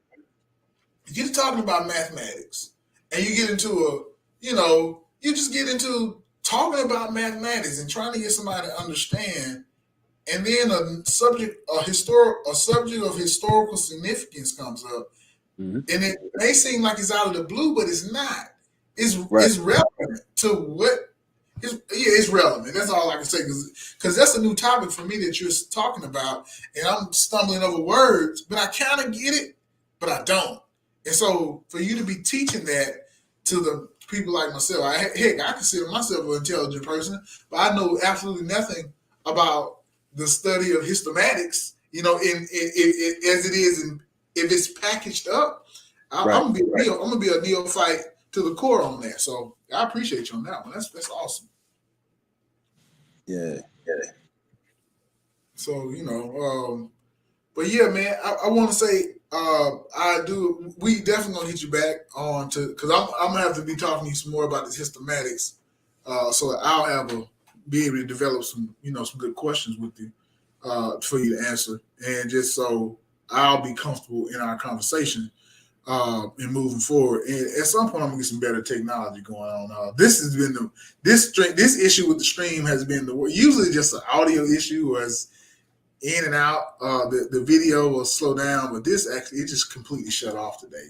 you're talking about mathematics and you get into you just get into talking about mathematics and trying to get somebody to understand, and then a subject of historical significance comes up, and it may seem like it's out of the blue, but it's not. It's relevant to what it's relevant. That's all I can say because that's a new topic for me that you're talking about, and I'm stumbling over words, but I kind of get it, but I don't. And so for you to be teaching that to the people like myself, I consider myself an intelligent person, but I know absolutely nothing about the study of hystematics, as it is, and if it's packaged up, I'm gonna be a neophyte to the core on that. So I appreciate you on that one. That's awesome. Yeah. So but yeah, man, I want to say. We definitely gonna hit you back on because I'm gonna have to be talking to you some more about this hystematics, so I'll be able to develop some good questions with you for you to answer, and just so I'll be comfortable in our conversation and moving forward. And at some point, I'm gonna get some better technology going on. This has been this issue with the stream has been usually just an audio issue was in and out. The video will slow down, but this actually it just completely shut off today,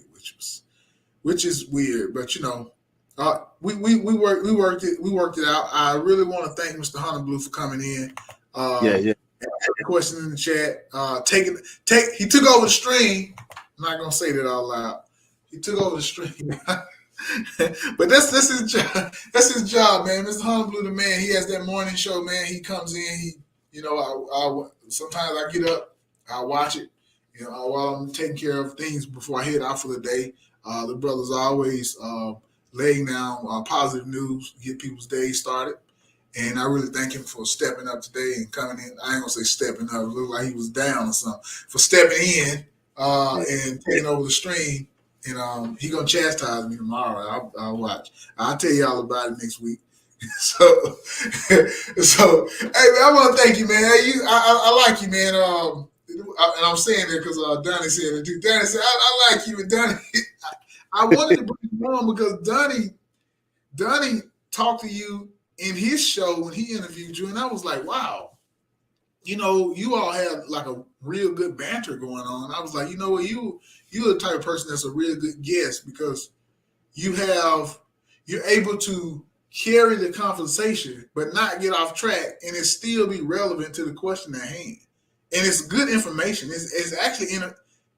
which is weird. But We worked it out. I really want to thank Mr. Honeyblue for coming in. Yeah, yeah. Question in the chat. He took over the stream. I'm not gonna say that out loud. He took over the stream. But that's his job. That's his job, man. Mr. Honeyblue, the man. He has that morning show, man. He comes in. I sometimes I get up, I watch it. While I'm taking care of things before I head out for the day. The brother's always laying down positive news, get people's days started. And I really thank him for stepping up today and coming in. I ain't gonna say stepping up; it looked like he was down or something. For stepping in and taking over the stream. And he gonna chastise me tomorrow. I'll watch. I'll tell y'all about it next week. So, hey man, I want to thank you, man. Hey, I like you, man. And I'm saying that because Donnie said it too. Donnie said I like you, and Donnie. I wanted to bring you on because Donnie talked to you in his show when he interviewed you, and I was like, wow, you all had like a real good banter going on. I was like, you know what, you're the type of person that's a real good guest because you're able to carry the conversation but not get off track and it still be relevant to the question at hand. And it's good information. It's actually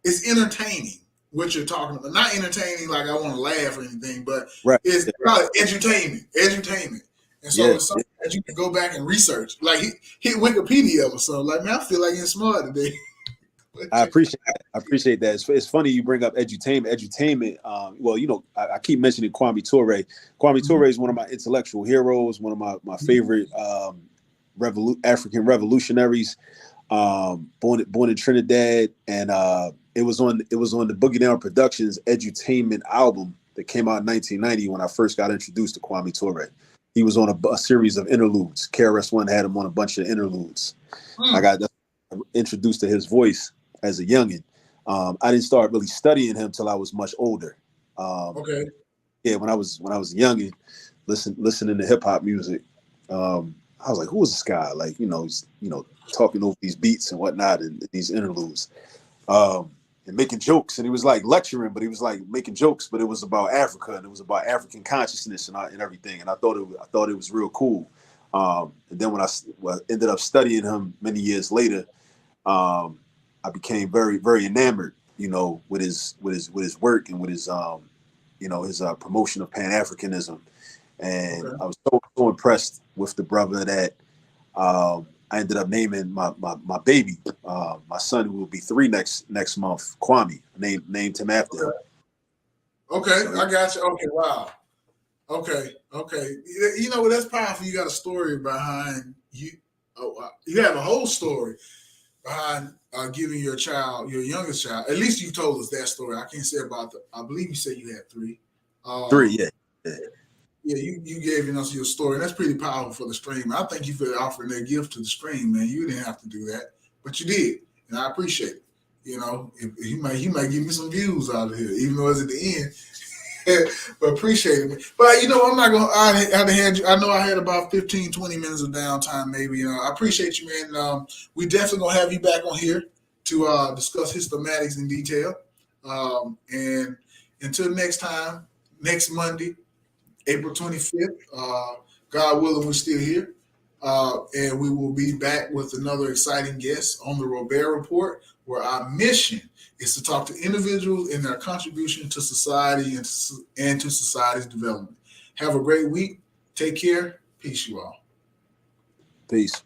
it's entertaining what you're talking about. Not entertaining like I want to laugh or anything, but Right. it's probably edutainment. And so it's something that you can go back and research. Like hit Wikipedia or something. Like, man, I feel like getting smart today. I appreciate that. It's funny you bring up edutainment. Well, I keep mentioning Kwame Ture. Kwame Ture is one of my intellectual heroes, one of my favorite African revolutionaries. Born in Trinidad, and it was on the Boogie Down Productions Edutainment album that came out in 1990 when I first got introduced to Kwame Ture. He was on a series of interludes. KRS-One had him on a bunch of interludes. I got introduced to his voice as a youngin. I didn't start really studying him till I was much older. Okay. Yeah, when I was a youngin, listening to hip hop music, I was like, who is this guy? Like, he's talking over these beats and whatnot and these interludes. And making jokes, and he was like lecturing, but he was like making jokes, but it was about Africa and it was about African consciousness and everything. And I thought it was real cool. And then when I ended up studying him many years later, I became very, very enamored, with his work and with his his promotion of Pan-Africanism. And I was so impressed with the brother that I ended up naming my baby, my son, who will be 3 next month, Kwame. Named him after him. Okay, I got you. Okay, wow. Okay. That's powerful. You got a story behind you. You have a whole story behind giving your youngest child. At least you told us that story. I can't say about I believe you said you had 3. 3, yeah. Yeah, you gave us your story, and that's pretty powerful for the stream. I thank you for offering that gift to the stream, man. You didn't have to do that, but you did, and I appreciate it. He might give me some views out of here, even though it's at the end. But appreciate it. But I'm not gonna. I know I had about 15, 20 minutes of downtime, maybe. I appreciate you, man. We definitely gonna have you back on here to discuss hystomatics in detail. And until next time, next Monday, April 25th. God willing, we're still here. And we will be back with another exciting guest on the Robaer Report, where our mission is to talk to individuals and their contribution to society and to society's development. Have a great week. Take care. Peace, you all. Peace.